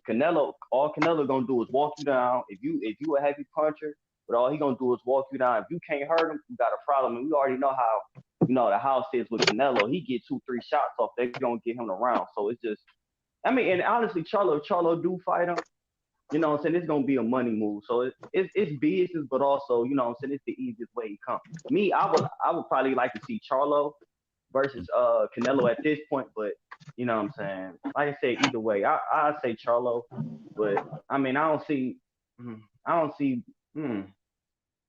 all Canelo gonna do is walk you down. If you a heavy puncher, but all he gonna do is walk you down. If you can't hurt him, you got a problem. And we already know how the house is with Canelo. He get 2-3 shots off, they're gonna get him around. So it's just, I mean, and honestly, Charlo do fight him. You know what I'm saying? It's gonna be a money move. So it's business, but also, you know what I'm saying, it's the easiest way he comes. Me, I would probably like to see Charlo versus Canelo at this point, but you know what I'm saying? Like I said, either way, I say Charlo, but I mean I don't see I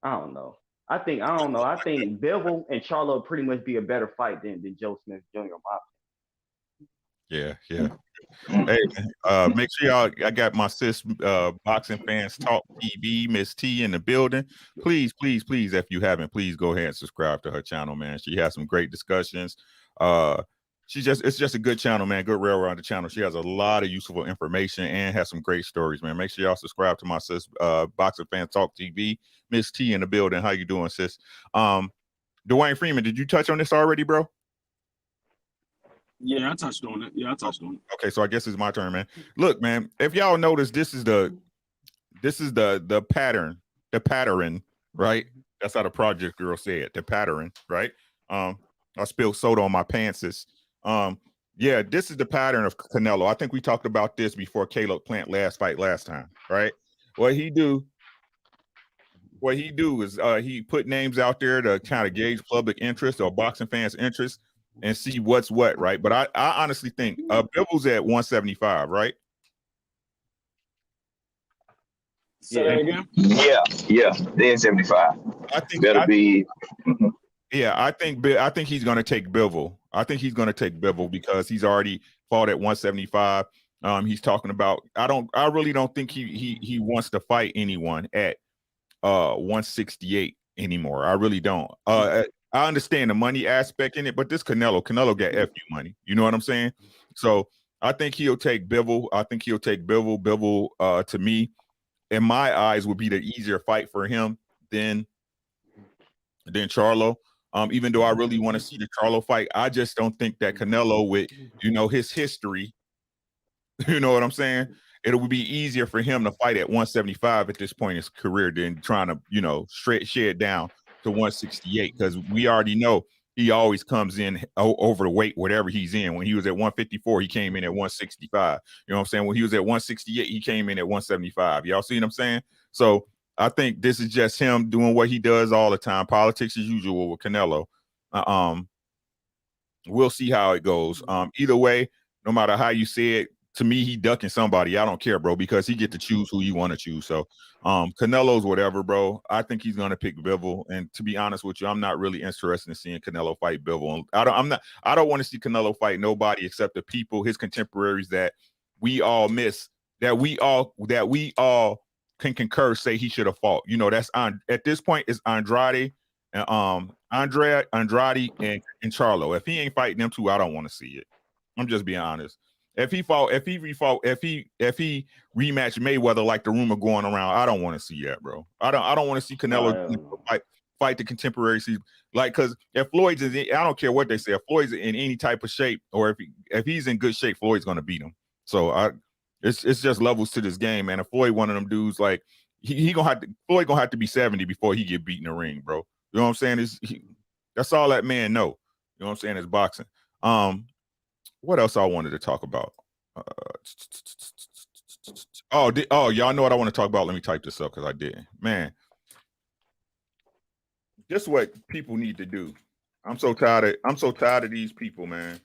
don't know. I think Bivol and Charlo pretty much be a better fight than Joe Smith Jr. Yeah. Hey, make sure y'all. I got my sis, Boxing Fans Talk TV, Miss T, in the building. Please, if you haven't, please go ahead and subscribe to her channel, man. She has some great discussions. It's just a good channel, man. Good railroad on the channel. She has a lot of useful information and has some great stories, man. Make sure y'all subscribe to my sis, Boxing Fans Talk TV, Miss T, in the building. How you doing, sis? Dwayne Freeman, did you touch on this already, bro? Yeah, I touched on it. Okay, so I guess it's my turn, man. Look, man, if y'all notice, this is the pattern, right? That's how the project girl said, the pattern, right? I spilled soda on my pantses. Yeah, this is the pattern of Canelo. I think we talked about this before Caleb Plant last time, right? What he do is he put names out there to kind of gauge public interest or boxing fans' interest and see what's what, right? But I honestly think Bivol's at 175, right? Say that again? Yeah. They're 75. I think Better be. Yeah, I think he's going to take Bivol. I think he's going to take Bivol because he's already fought at 175. He's talking about. I really don't think he wants to fight anyone at 168 anymore. I really don't. I understand the money aspect in it, but this Canelo got FU money. You know what I'm saying? So I think he'll take Bivol. Bivol, to me, in my eyes, would be the easier fight for him than Charlo. Even though I really want to see the Charlo fight, I just don't think that Canelo, with his history, you know what I'm saying, it would be easier for him to fight at 175 at this point in his career than trying to shed down to 168, because we already know he always comes in over the weight, whatever he's in. When he was at 154, he came in at 165. You know what I'm saying? When he was at 168, he came in at 175. Y'all see what I'm saying? So I think this is just him doing what he does all the time. Politics as usual with Canelo. We'll see how it goes. Either way, no matter how you say it, to me, he ducking somebody. I don't care, bro, because he get to choose who you want to choose. So Canelo's whatever, bro. I think he's gonna pick Bivol. And to be honest with you, I'm not really interested in seeing Canelo fight Bivol. I don't want to see Canelo fight nobody except the people, his contemporaries that we all miss, that we all can concur say he should have fought. That's on at this point is Andrade and Andrade and Charlo. If he ain't fighting them two, I don't want to see it. I'm just being honest. If he rematched Mayweather like the rumor going around, I don't want to see that, bro. I don't want to see Canelo fight the contemporaries. Like, because if Floyd's I don't care what they say. If Floyd's in any type of shape, or if he's in good shape, Floyd's gonna beat him. So it's just levels to this game, man. If Floyd one of them dudes, like Floyd gonna have to be 70 before he get beat in the ring, bro. You know what I'm saying? That's all that man know. You know what I'm saying? Is boxing. What else I wanted to talk about? Y'all know what I want to talk about. Let me type this up because I didn't. Man, just what people need to do. I'm so tired of these people, man.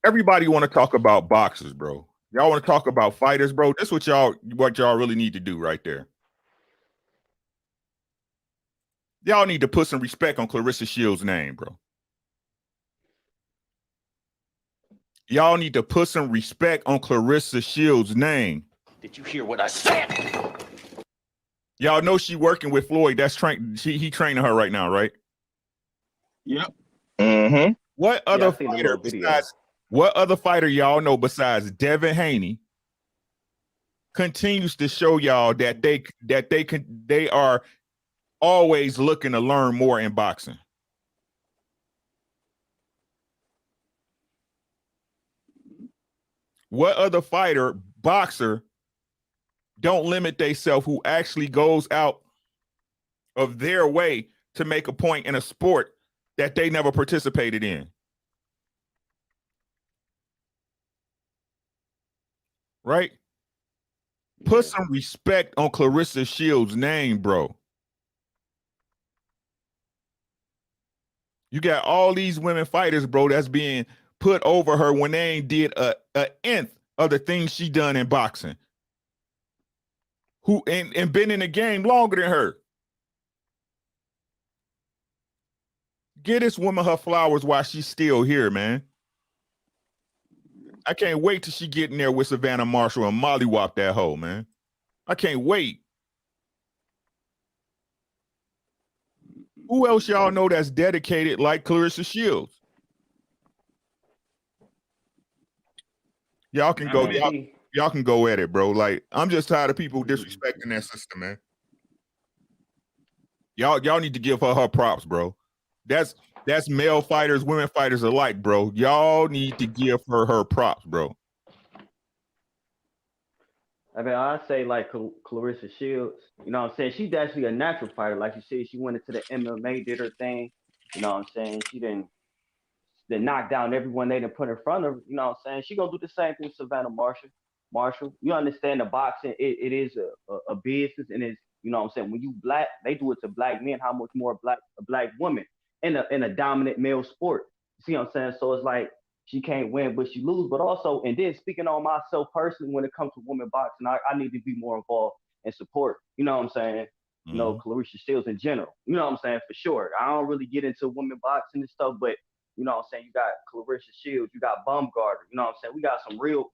Everybody want to talk about boxers, bro. Y'all want to talk about fighters, bro. That's what y'all really need to do right there. Y'all need to put some respect on Clarissa Shields' name, bro. Y'all need to put some respect on Clarissa Shields' name. Did you hear what I said? Y'all know she working with Floyd. That's he training her right now, right? Yep. Mm-hmm. What other fighter besides y'all know besides Devin Haney continues to show y'all that they are always looking to learn more in boxing? What other boxer don't limit themselves who actually goes out of their way to make a point in a sport that they never participated in? Right? Put some respect on Clarissa Shields' name, bro. You got all these women fighters, bro, that's being put over her when they ain't did a nth of the things she done in boxing. Who and been in the game longer than her. Get this woman her flowers while she's still here, man. I can't wait till she get in there with Savannah Marshall and mollywop that hoe, man. I can't wait. Who else y'all know that's dedicated like Clarissa Shields? Y'all can go. Y'all can go at it, bro. Like, I'm just tired of people disrespecting that sister, man. Y'all need to give her props, bro. That's male fighters, women fighters alike, bro. Y'all need to give her props, bro. I mean, I say like Clarissa Shields, you know what I'm saying? She's actually a natural fighter. Like you said, she went into the MMA, did her thing. You know what I'm saying? She didn't knock down everyone they didn't put in front of her. You know what I'm saying? She gonna do the same thing with Savannah Marshall. You understand the boxing, it is a business, and it's, you know what I'm saying, when you black, they do it to black men, how much more a black woman in a dominant male sport. You see what I'm saying? So it's like she can't win, but she lose. But also, and then speaking on myself personally, when it comes to women boxing, I need to be more involved and support. You know what I'm saying? You know, Clarissa Shields in general. You know what I'm saying? For sure. I don't really get into women boxing and stuff, but you know what I'm saying? You got Clarissa Shields, you got Baumgartner, you know what I'm saying? You got some real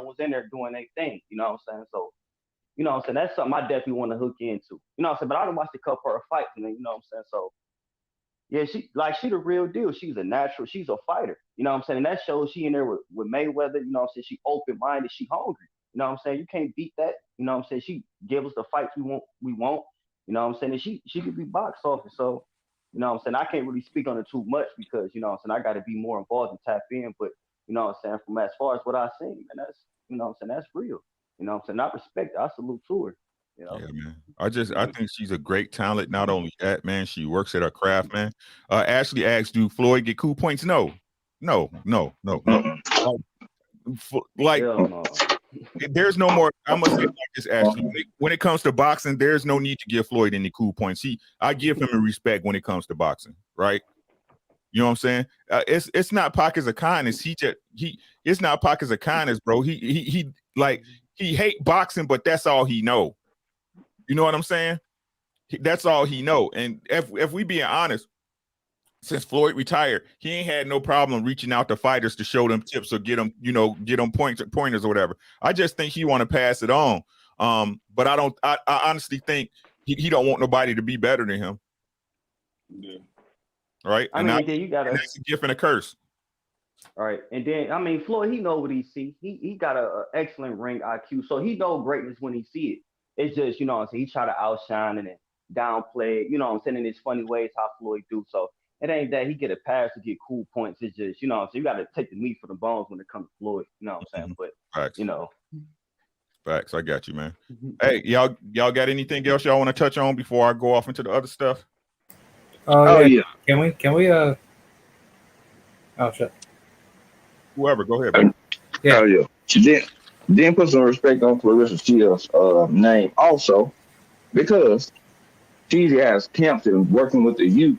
ones in there doing their thing, you know what I'm saying? So, you know what I'm saying? That's something I definitely want to hook into. You know what I'm saying? But I don't watch a couple of her fights, and you know what I'm saying? So yeah, she the real deal. She's a natural, she's a fighter. You know what I'm saying? And that shows she in there with Mayweather, you know what I'm saying? She open-minded, she hungry. You know what I'm saying? You can't beat that. You know what I'm saying? She gives us the fights we want. You know what I'm saying? And she could be box office. So, you know what I'm saying? I can't really speak on it too much because, you know what I'm saying, I gotta be more involved and tap in. But you know what I'm saying, from as far as what I've seen, man, that's, you know what I'm saying, that's real. You know what I'm saying? I respect it. I salute to her. You know? Yeah, man. I think she's a great talent. Not only that, man, she works at her craft, man. Ashley asked, do Floyd get cool points? No. Like, there's no more. I must say like this, Ashley. When it comes to boxing, there's no need to give Floyd any cool points. I give him a respect when it comes to boxing, right? You know what I'm saying? It's not pockets of kindness. It's not pockets of kindness, bro. He hate boxing, but that's all he know. You know what I'm saying? That's all he know. And if we being honest, since Floyd retired, he ain't had no problem reaching out to fighters to show them tips or get them pointers or whatever. I just think he want to pass it on. But I honestly think he don't want nobody to be better than him. Yeah. Right? I mean, then you got that's a gift and a curse. All right. And then, I mean, Floyd, he know what he see. He got a excellent ring IQ. So he know greatness when he see it. It's just, you know what I'm saying, he try to outshine and then downplay it, you know what I'm saying, in his funny ways, how Floyd do. So it ain't that he get a pass to get cool points. It's just, you know what I'm saying, you got to take the meat for the bones when it comes to Floyd. You know what I'm saying? But, Facts. you know. Facts. I got you, man. Hey, y'all got anything else y'all want to touch on before I go off into the other stuff? Oh yeah. Can we oh shit. Whoever, go ahead, bro. Yeah. Oh yeah. Then put some respect on Clarissa Shields' name also, because she has camps and working with the youth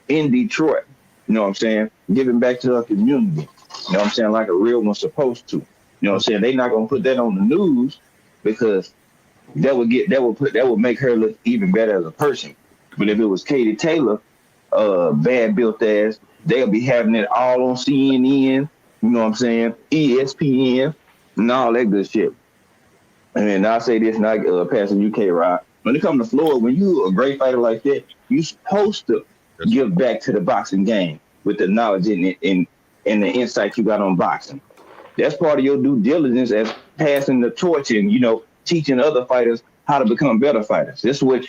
in Detroit. You know what I'm saying? Giving back to her community. You know what I'm saying? Like a real one's supposed to. You know what I'm saying? They're not gonna put that on the news because that would make her look even better as a person. But if it was Katie Taylor, bad built ass, they'll be having it all on CNN, you know what I'm saying? ESPN and all that good shit. And I'll say this, not passing UK Rod. When it comes to Floyd, when you a great fighter like that, you're supposed to give back to the boxing game with the knowledge and the insight you got on boxing. That's part of your due diligence as passing the torch and, you know, teaching other fighters how to become better fighters. That's what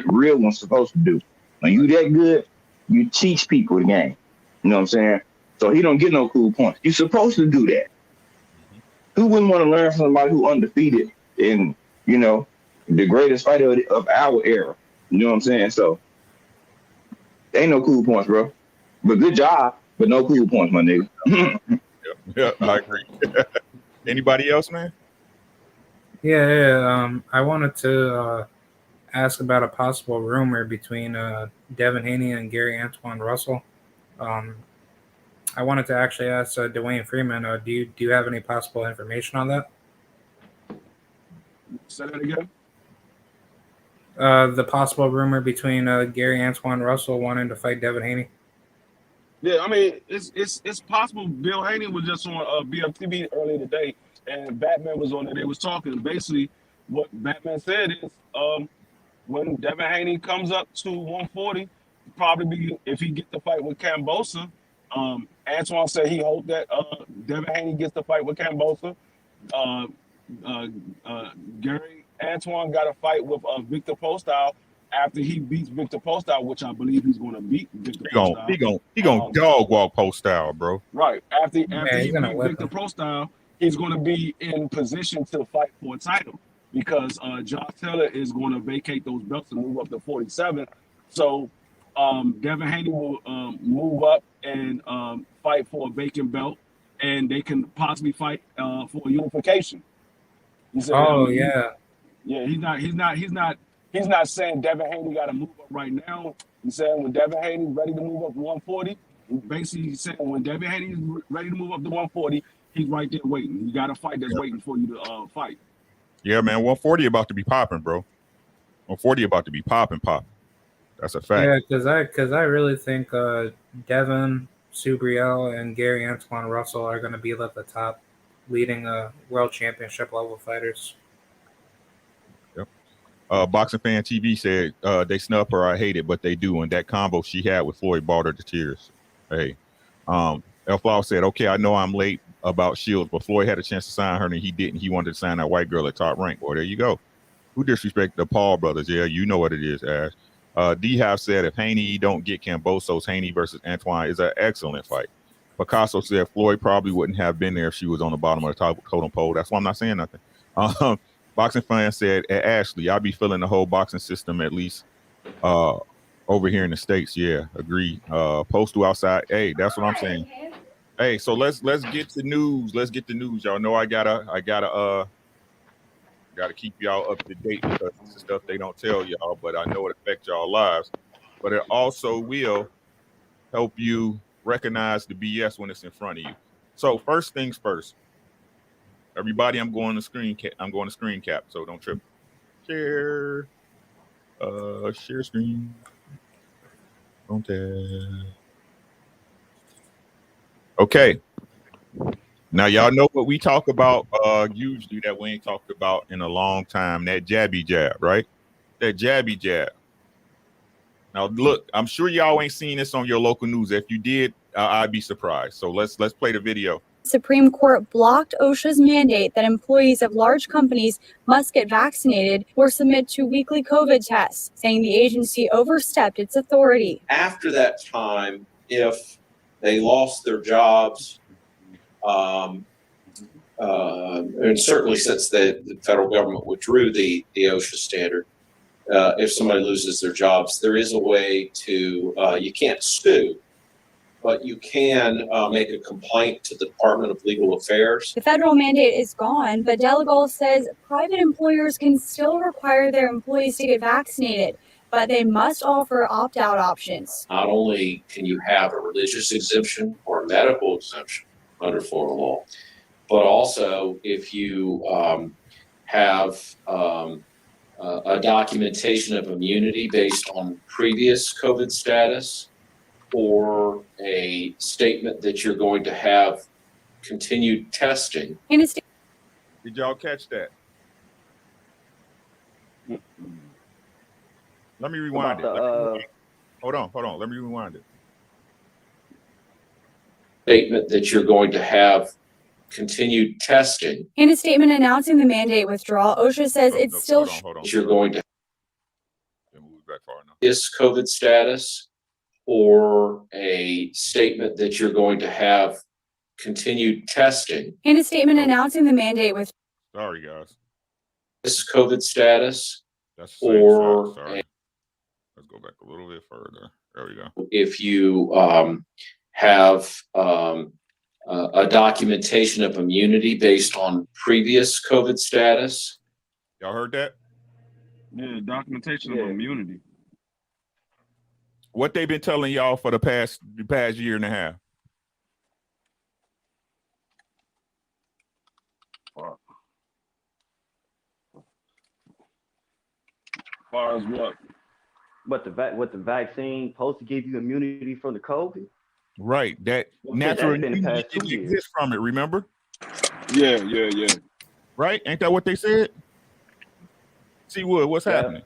real one's supposed to do. When you that good, you teach people the game. You know what I'm saying? So he don't get no cool points. You're supposed to do that. Who wouldn't want to learn from somebody who undefeated and, you know, the greatest fighter of our era? You know what I'm saying? So ain't no cool points, bro. But good job, but no cool points, my nigga. Yeah, I agree. Anybody else, man? Yeah. I wanted to ask about a possible rumor between Devin Haney and Gary Antoine Russell. I wanted to actually ask Dwayne Freeman, do you have any possible information on that? Say that again. The possible rumor between Gary Antoine Russell wanting to fight Devin Haney. Yeah, I mean, it's possible. Bill Haney was just on BFTV earlier today, and Batman was on it. They was talking. Basically, what Batman said is, when Devin Haney comes up to 140, probably be if he gets the fight with Cambosa. Antoine said he hoped that Devin Haney gets the fight with Cambosa. Gary Antoine got a fight with Victor Postol after he beats Victor Postol, which I believe he's going to beat Victor Postol. He gonna dog walk Postol, bro. Right. After he's he gonna beat whip Victor him. Postol, he's going to be in position to fight for a title because Josh Taylor is going to vacate those belts and move up to 47. So Devin Haney will move up and fight for a vacant belt, and they can possibly fight for unification. He said, yeah. Yeah, he's not saying Devin Haney got to move up right now. He's saying when Devin Haney ready to move up to 140, basically he's saying when Devin Haney is ready to move up to 140, he's right there waiting. You got a fight that's waiting for you to fight. Yeah, man, 140 about to be popping, bro. 140 about to be popping. That's a fact. Yeah, because I really think Devin, Subriel, and Gary Antoine Russell are going to be at the top leading world championship level fighters. Boxing Fan TV said they snub her. I hate it, but they do. And that combo she had with Floyd brought her to tears. Hey, Elflaw said, okay, I know I'm late about Shields, but Floyd had a chance to sign her and he didn't. He wanted to sign that white girl at Top Rank. Well, there you go. Who disrespect the Paul brothers? Yeah, you know what it is, Ash. D-Have said if Haney don't get Cambosos, Haney versus Antoine is an excellent fight. Picasso said Floyd probably wouldn't have been there if she was on the bottom of the totem pole. That's why I'm not saying nothing. Boxing Fan said, Ashley, I'll be feeling the whole boxing system at least over here in the States. Yeah, agree. Postal outside. Hey, that's what I'm saying. Hey, so let's get to news. Let's get the news. Y'all know I gotta keep y'all up to date because this is stuff they don't tell y'all, but I know it affects y'all lives. But it also will help you recognize the BS when it's in front of you. So first things first. Everybody, I'm going to screen cap, so don't trip. Share screen. Don't tell. Okay. Now y'all know what we talk about usually that we ain't talked about in a long time. That jabby jab, right? That jabby jab. Now look, I'm sure y'all ain't seen this on your local news. If you did, I'd be surprised. So let's play the video. Supreme Court blocked OSHA's mandate that employees of large companies must get vaccinated or submit to weekly COVID tests, saying the agency overstepped its authority. After that time, if they lost their jobs, and certainly since the federal government withdrew the OSHA standard, if somebody loses their jobs, there is a way to, you can't sue, but you can make a complaint to the Department of Legal Affairs. The federal mandate is gone, but Delagol says private employers can still require their employees to get vaccinated, but they must offer opt-out options. Not only can you have a religious exemption or a medical exemption under Florida law, but also if you have a documentation of immunity based on previous COVID status, or a statement that you're going to have continued testing. In a Did y'all catch that? Let me rewind it. Hold on. Let me rewind it. Statement that you're going to have continued testing. In a statement announcing the mandate withdrawal, OSHA says it's still hold on. You're going to move back far enough. This COVID status, or a statement that you're going to have continued testing. In a statement announcing the mandate with Sorry, guys. This COVID status, That's the same or shot. Sorry. Let's go back a little bit further. There we go. if you have a documentation of immunity based on previous COVID status. Y'all heard that? Yeah, documentation of immunity. What they've been telling y'all for the past year and a half. As far as what? What the vaccine supposed to give you immunity from the COVID? Right. That natural immunity didn't exist from it, remember? Yeah. Right? Ain't that what they said? See, Wood, what's happening?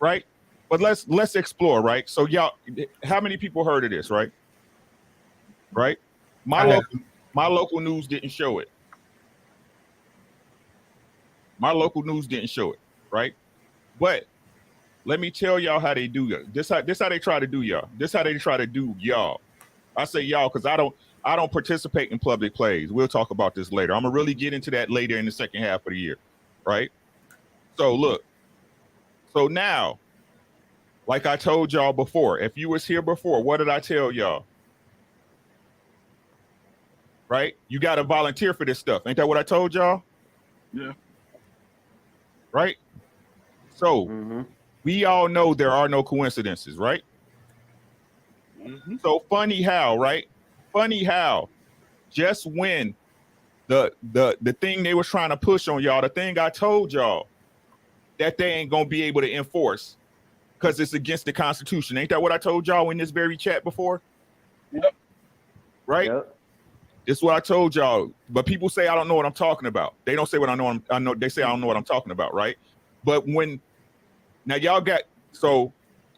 Right? But let's explore, right? So y'all, how many people heard of this, right? Right? My local news didn't show it. My local news didn't show it, right? But let me tell y'all how they do it. This how they try to do y'all. This how they try to do y'all. I say y'all because I don't participate in public plays. We'll talk about this later. I'm gonna really get into that later in the second half of the year, right? So look, so now, like I told y'all before, if you was here before, what did I tell y'all? Right? You got to volunteer for this stuff. Ain't that what I told y'all? Yeah. Right? So we all know there are no coincidences, right? So funny how, right? Funny how just when the thing they was trying to push on y'all, the thing I told y'all that they ain't gonna be able to enforce because it's against the Constitution. Ain't that what I told y'all in this very chat before? Yep. Right? Yep. This is what I told y'all. But people say I don't know what I'm talking about. They don't say what I know. I know they say I don't know what I'm talking about, right? But when now y'all got so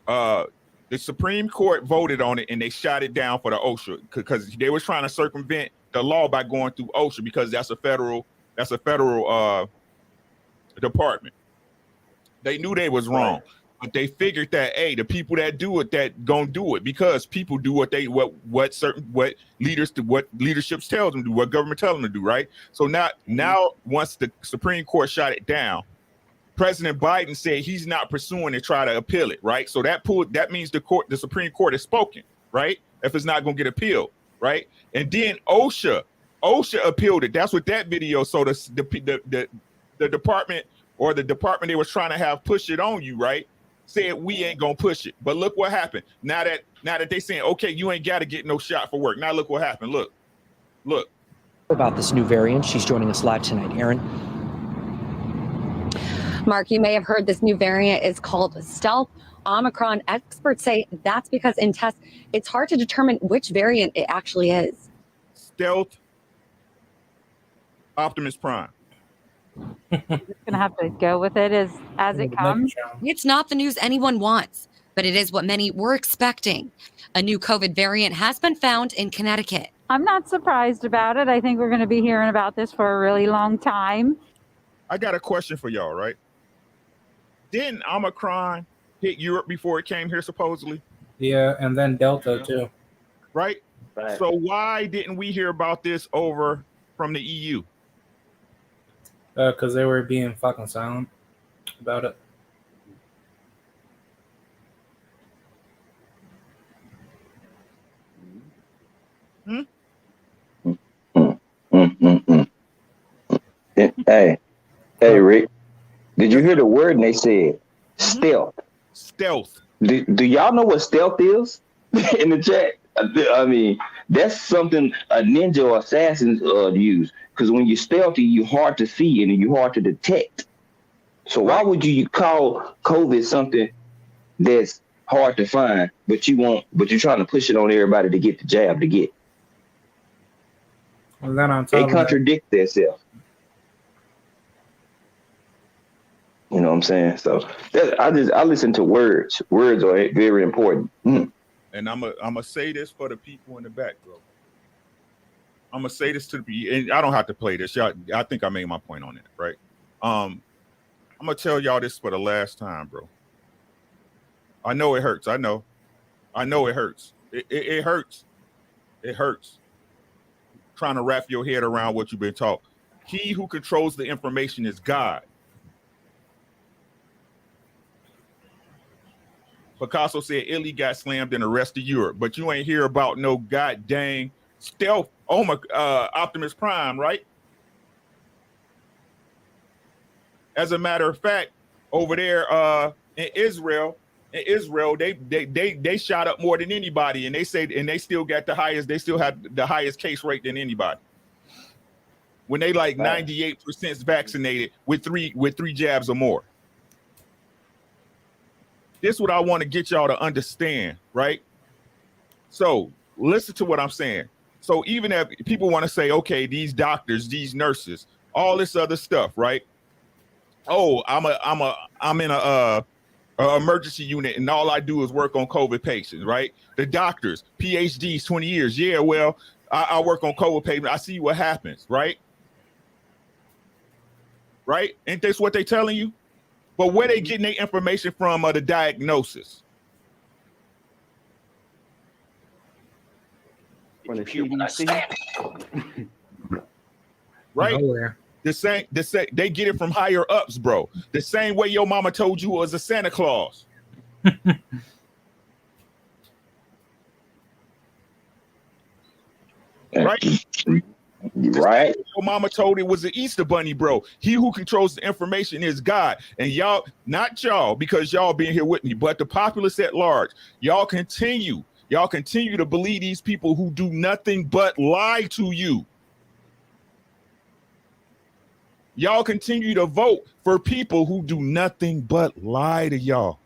the Supreme Court voted on it and they shot it down for the OSHA because they was trying to circumvent the law by going through OSHA because that's a federal department. They knew they was wrong, but they figured that hey, the people that do it that gonna do it because people do what leaderships tells them to do, what government tells them to do, right? So now once the Supreme Court shot it down, President Biden said he's not pursuing to try to appeal it, right? So that means the Supreme Court has spoken, right? If it's not gonna get appealed, right? And then OSHA appealed it. That's what that video. So the department or the department they was trying to have push it on you, right? Said we ain't gonna push it. But look what happened. Now that they saying, okay, you ain't gotta get no shot for work. Now look what happened. Look. About this new variant. She's joining us live tonight. Aaron. Mark, you may have heard this new variant is called Stealth Omicron. Experts say that's because in tests, it's hard to determine which variant it actually is. Stealth Optimus Prime. Gonna have to go with it as it comes. It's not the news anyone wants, but it is what many were expecting. A new COVID variant has been found in Connecticut. I'm not surprised about it. I think we're going to be hearing about this for a really long time. I got a question for y'all, right? Didn't Omicron hit Europe before it came here, supposedly? Yeah, and then Delta too. Right? So why didn't we hear about this over from the EU? Because they were being fucking silent about it. Hey, Rick, did you hear the word they said? Stealth. Stealth. Do y'all know what stealth is? In the chat, I mean, that's something a ninja or assassin use. Because when you're stealthy, you're hard to see and you're hard to detect. So why would you call COVID something that's hard to find, but you're trying to push it on everybody to get the jab to get? And then on top They of contradict themselves. You know what I'm saying? So I listen to words. Words are very important. And I'm gonna say this for the people in the back, bro. I'm gonna say this to the, and I don't have to play this. Y'all, I think I made my point on it, right? I'm gonna tell y'all this for the last time, bro. I know it hurts. I know it hurts. It hurts. It hurts. Trying to wrap your head around what you've been taught. He who controls the information is God. Picasso said Italy got slammed in the rest of Europe, but you ain't hear about no god dang stealth Optimus Prime, right? As a matter of fact, over there in Israel, they shot up more than anybody, and they still got the highest. They still have the highest case rate than anybody. When they like 98% vaccinated with three jabs or more. This is what I want to get y'all to understand, right? So listen to what I'm saying. So even if people want to say, okay, these doctors, these nurses, all this other stuff, right? Oh, I'm in a emergency unit and all I do is work on COVID patients, right? The doctors, PhDs, 20 years. Yeah, well, I work on COVID patients. I see what happens, right? Right? Ain't this what they telling you? But where they getting their information from the diagnosis? From the CDC. Right? Nowhere. The same, they get it from higher ups, bro. The same way your mama told you was a Santa Claus. Right? Right. Your mama told it was an Easter bunny, bro. He who controls the information is God. And y'all, not y'all, because y'all being here with me, but the populace at large, y'all continue to believe these people who do nothing but lie to you. Y'all continue to vote for people who do nothing but lie to y'all.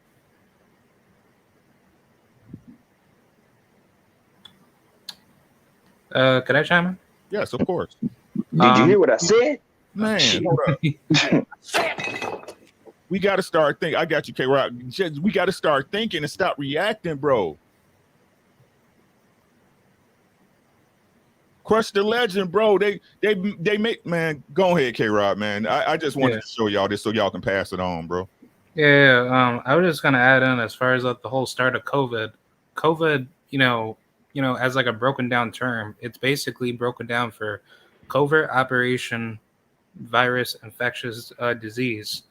Could I chime in? Yes, of course. Did you hear what I said? Man, hold up. We got to start thinking. I got you, K-Rock. We got to start thinking and stop reacting, bro. Crush the legend, bro. They make, man. Go ahead, K-Rock, man. I just wanted to show y'all this so y'all can pass it on, bro. Yeah. I was just gonna add in as far as like the whole start of COVID. COVID, you know, as like a broken down term, it's basically broken down for covert operation, virus, infectious disease,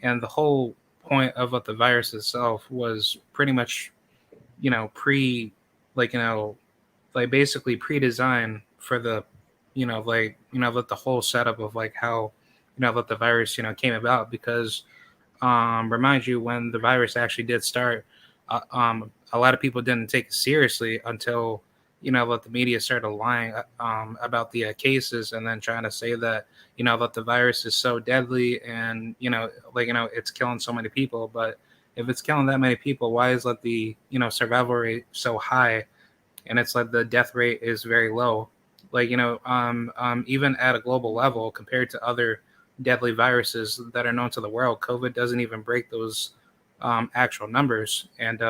and the whole point of what the virus itself was pretty much, basically pre-designed for the, with the whole setup of like how, that the virus, came about because, remind you when the virus actually did start, a lot of people didn't take it seriously until, the media started lying about the cases and then trying to say that, that the virus is so deadly and, it's killing so many people. But if it's killing that many people, why is like the, survival rate so high? And it's like the death rate is very low. Like, even at a global level compared to other deadly viruses that are known to the world, COVID doesn't even break those actual numbers. And,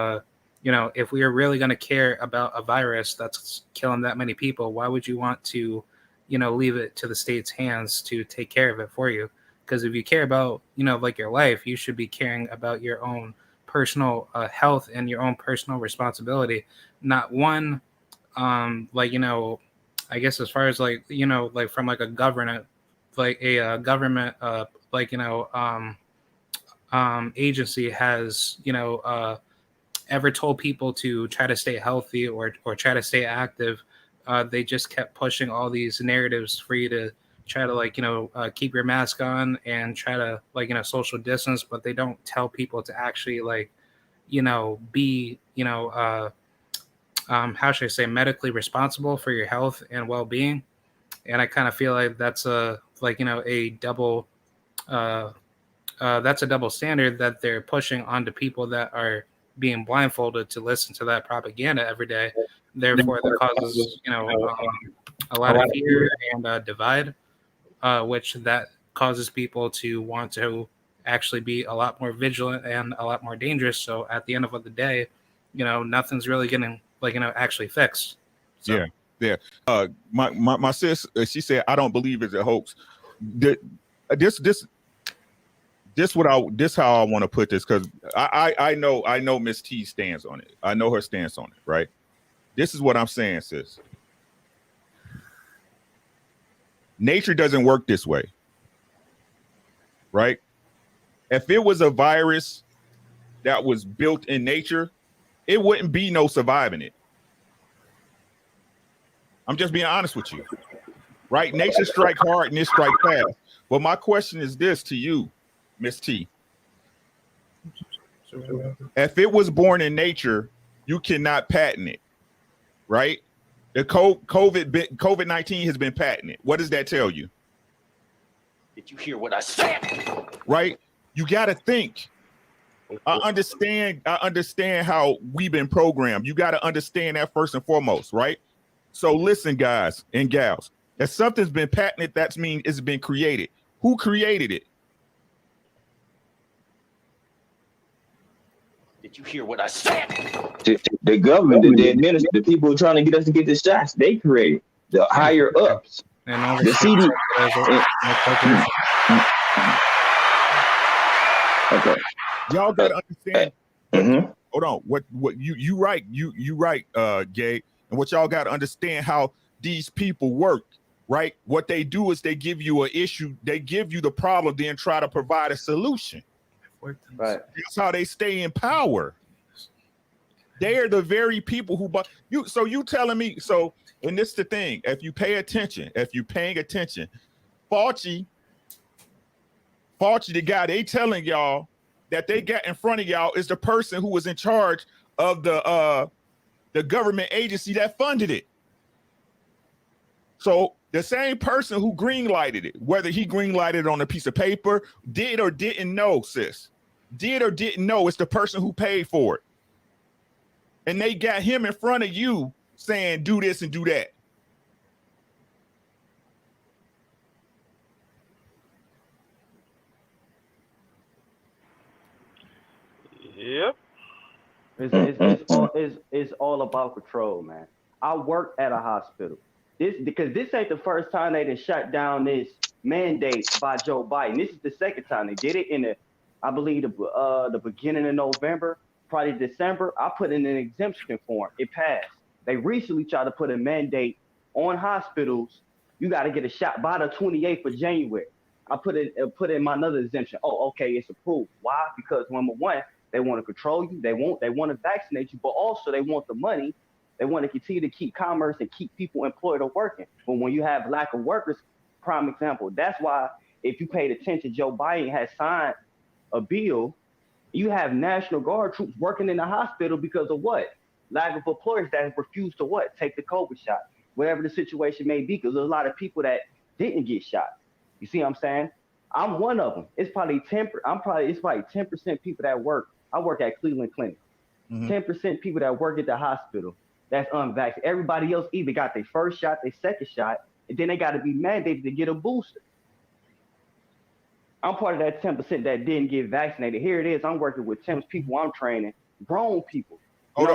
if we are really going to care about a virus that's killing that many people, why would you want to, leave it to the state's hands to take care of it for you? Because if you care about, like your life, you should be caring about your own personal health and your own personal responsibility. Not one, I guess as far as like, like from like a government agency has ever told people to try to stay healthy or try to stay active. They just kept pushing all these narratives for you to try to keep your mask on and try to social distance, but they don't tell people to actually be how should I say, medically responsible for your health and well-being. And I kind of feel like that's a double that's a double standard that they're pushing onto people that are being blindfolded to listen to that propaganda every day. Therefore, that causes a lot of fear and divide, which that causes people to want to actually be a lot more vigilant and a lot more dangerous. So at the end of the day, nothing's really getting actually fixed. So. Yeah. My sis, she said, I don't believe it's a hoax. This how I want to put this, because I know Miss T stands on it. I know her stance on it, right? This is what I'm saying, sis. Nature doesn't work this way, right? If it was a virus that was built in nature, it wouldn't be no surviving it. I'm just being honest with you, right? Nature strike hard and it strike fast. But my question is this to you, Miss T. If it was born in nature, you cannot patent it, right? The COVID-19 has been patented. What does that tell you? Did you hear what I said? Right? You got to think. I understand how we've been programmed. You got to understand that first and foremost, right? So listen, guys and gals, if something's been patented, that means it's been created. Who created it? Did you hear what I said? The government, the administration, the people trying to get us to get the shots, they create the higher ups. The CD. Okay. Y'all gotta understand. Hold on. What you right? You right, Gabe. And what y'all gotta understand how these people work, right? What they do is they give you an issue, they give you the problem, then try to provide a solution. Right. That's how they stay in power. They are the very people who bought you. So you telling me, so, and this is the thing, if you pay attention, if you're paying attention, Fauci, the guy they telling y'all that they got in front of y'all is the person who was in charge of the government agency that funded it. So the same person who green-lighted it, whether he green-lighted it on a piece of paper, did or didn't know, sis, did or didn't know, it's the person who paid for it. And they got him in front of you saying, do this and do that. Yep. It's all about control, man. I work at a hospital. Because this ain't the first time they done shut down this mandate by Joe Biden. This is the second time they did it in I believe the beginning of November, probably December. I put in an exemption form. It passed. They recently tried to put a mandate on hospitals. You got to get a shot by the 28th of January. I put in my another exemption. Oh, okay, it's approved. Why? Because number one, they want to control you. They want to vaccinate you, but also they want the money. They want to continue to keep commerce and keep people employed or working. But when you have lack of workers, prime example, that's why if you paid attention, Joe Biden has signed a bill. You have National Guard troops working in the hospital because of what? Lack of employers that have refused to what? Take the COVID shot, whatever the situation may be, because there's a lot of people that didn't get shot. You see what I'm saying? I'm one of them. It's probably 10% people that work. I work at Cleveland Clinic. 10% people that work at the hospital that's unvaccinated. Everybody else either got their first shot, their second shot, and then they got to be mandated to get a booster. I'm part of that 10% that didn't get vaccinated. Here it is. I'm working with 10 people I'm training, grown people. Hold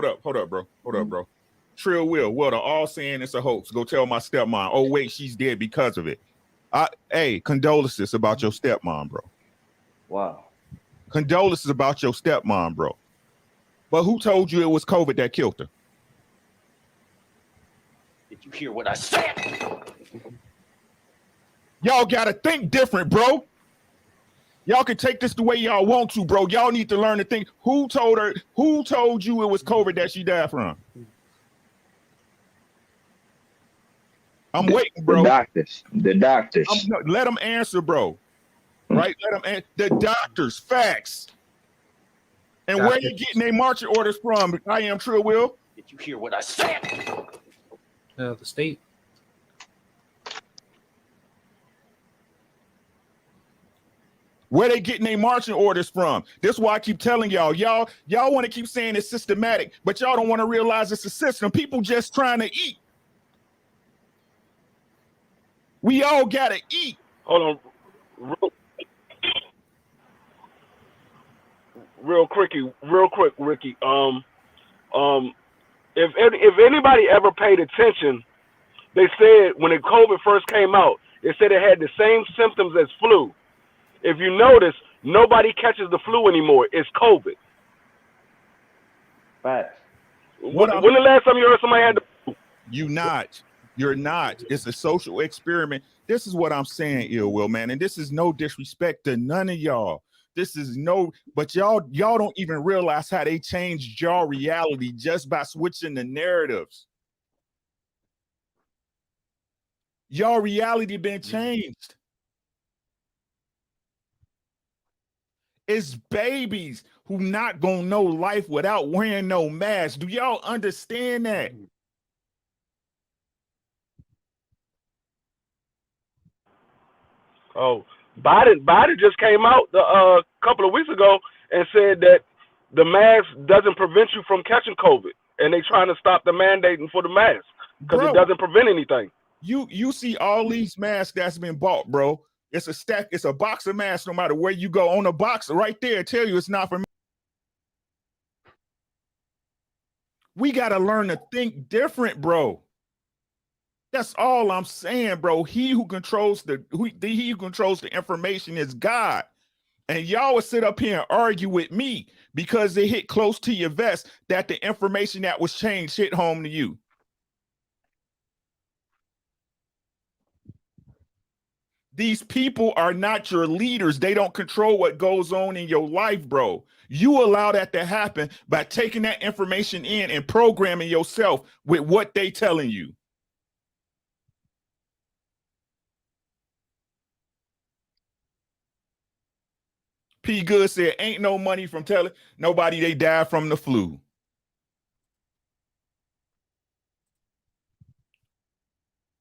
up, bro. Trill Will, they're all saying it's a hoax. Go tell my stepmom. Oh, wait, she's dead because of it. Hey, condolences about your stepmom, bro. Wow. Condolences about your stepmom, bro. But who told you it was COVID that killed her? Did you hear what I said? Y'all gotta think different, bro. Y'all can take this the way y'all want to, bro. Y'all need to learn to think. Who told you it was COVID that she died from? I'm waiting, bro. The doctors. Let them answer, bro. Right? Let them the doctors, facts. And where you getting their marching orders from? I am Trill Will. Did you hear what I said? The state. Where they getting their marching orders from? This is why I keep telling y'all want to keep saying it's systematic, but y'all don't want to realize it's a system. People just trying to eat. We all gotta eat. Hold on, real quick, Ricky. If anybody ever paid attention, they said when the COVID first came out, they said it had the same symptoms as flu. If you notice, nobody catches the flu anymore. It's COVID. Facts. When the last time you heard somebody had the flu? You're not. It's a social experiment. This is what I'm saying, Ill Will, man. And this is no disrespect to none of y'all. But y'all don't even realize how they changed y'all reality just by switching the narratives. Y'all reality been changed. It's babies who not gonna know life without wearing no mask. Do y'all understand that? Oh, Biden just came out a couple of weeks ago and said that the mask doesn't prevent you from catching COVID, and they trying to stop the mandating for the mask because it doesn't prevent anything. You see all these masks that's been bought, bro. It's a stack. It's a box of masks. No matter where you go, on the box right there, tell you it's not for me. We gotta learn to think different, bro. That's all I'm saying, bro. He who controls the information is God. And y'all would sit up here and argue with me because it hit close to your vest that the information that was changed hit home to you. These people are not your leaders. They don't control what goes on in your life, bro. You allow that to happen by taking that information in and programming yourself with what they telling you. P. Good said, ain't no money from telling nobody they died from the flu.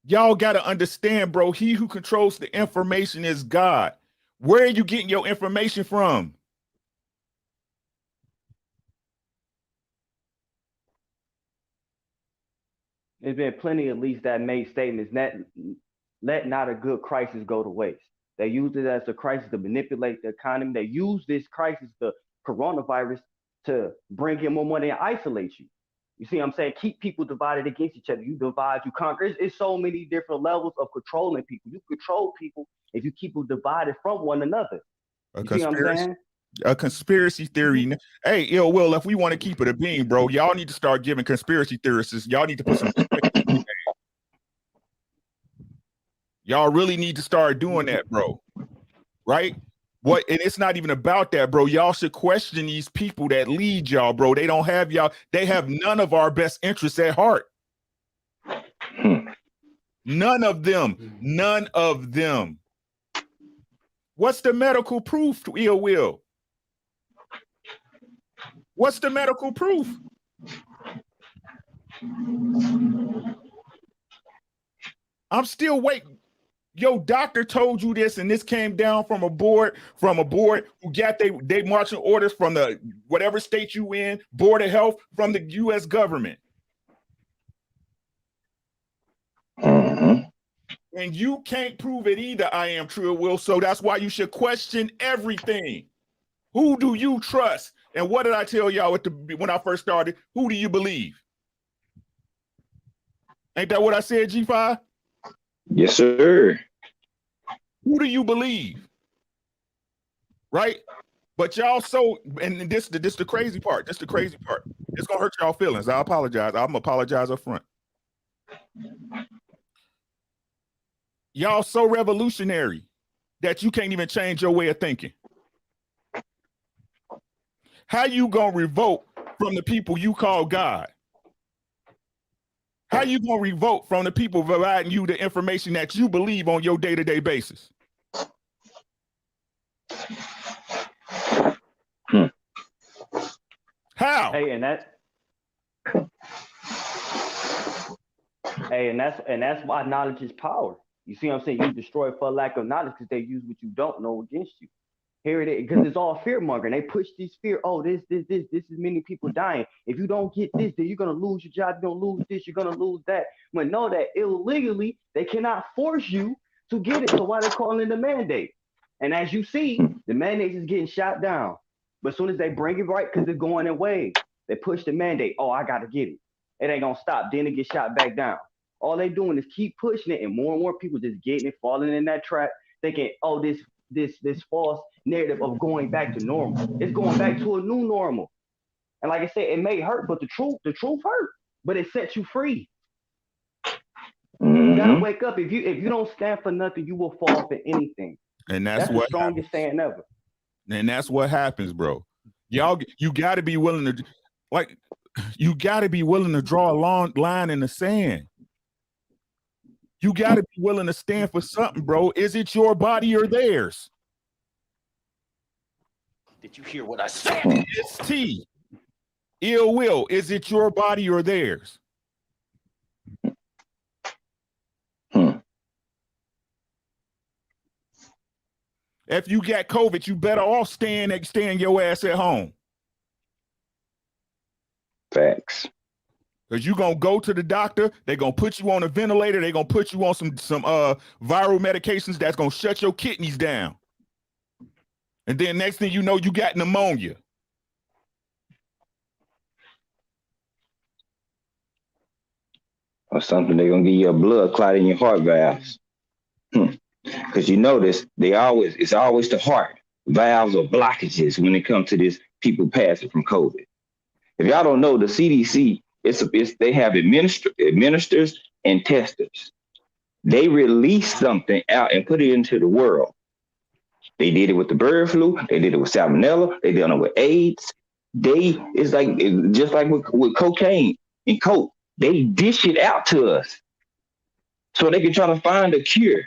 Y'all got to understand, bro, he who controls the information is God. Where are you getting your information from? There's been plenty, at least, that made statements that let not a good crisis go to waste. They use it as a crisis to manipulate the economy. They use this crisis, the coronavirus, to bring in more money and isolate you. You see what I'm saying? Keep people divided against each other. You divide, you conquer. It's so many different levels of controlling people. You control people if you keep them divided from one another. You see what I'm saying? A conspiracy theory. Hey, Ill Will, if we want to keep it a being, bro, y'all need to start giving conspiracy theorists. Y'all need to put some. Y'all really need to start doing that, bro. Right? What? And it's not even about that, bro. Y'all should question these people that lead y'all, bro. They don't have y'all. They have none of our best interests at heart. None of them. None of them. What's the medical proof to Ill Will? What's the medical proof? I'm still waiting. Your doctor told you this, and this came down from a board who got they marching orders from the whatever state you in, Board of Health from the U.S. government. And you can't prove it either, I am True Will. So that's why you should question everything. Who do you trust? And what did I tell y'all when I first started? Who do you believe? Ain't that what I said, G5? Yes, sir. Who do you believe? Right? But y'all and this the crazy part. This the crazy part. It's gonna hurt y'all feelings. I apologize. I'm gonna apologize up front. Y'all so revolutionary that you can't even change your way of thinking. How you gonna revolt from the people you call God? How you gonna revolt from the people providing you the information that you believe on your day-to-day basis? How? Hey, and that's why knowledge is power. You see what I'm saying? You destroy for lack of knowledge because they use what you don't know against you. Here it is, because it's all fear mongering. They push this fear. Oh, this is many people dying. If you don't get this, then you're gonna lose your job. You're gonna lose this. You're gonna lose that. When know that illegally they cannot force you to get it. So why they calling the mandate? And as you see, the mandate is getting shot down. But as soon as they bring it right, because it's going in waves, they push the mandate. Oh, I gotta get it. It ain't gonna stop. Then it gets shot back down. All they doing is keep pushing it, and more people just getting it, falling in that trap, thinking, oh, this false narrative of going back to normal. It's going back to a new normal. And like I said, it may hurt, but the truth hurt. But it sets you free. You gotta wake up. If you don't stand for nothing, you will fall for anything. And that's the what strongest saying ever. And that's what happens, bro. You gotta be willing to draw a long line in the sand. You got to be willing to stand for something, bro. Is it your body or theirs? Did you hear what I said? It's T. Ill will. Is it your body or theirs? If you got COVID, you better off staying your ass at home. Facts. Because you're going to go to the doctor, they're going to put you on a ventilator, they're going to put you on some viral medications that's going to shut your kidneys down. And then next thing you know, you got pneumonia. Or something, they're going to give you a blood clot in your heart valves. Because you notice, it's always the heart. Valves or blockages when it comes to this people passing from COVID. If y'all don't know, the CDC, they have administrators and testers. They release something out and put it into the world. They did it with the bird flu. They did it with salmonella. They did it with AIDS. It's just like with cocaine and coke. They dish it out to us so they can try to find a cure.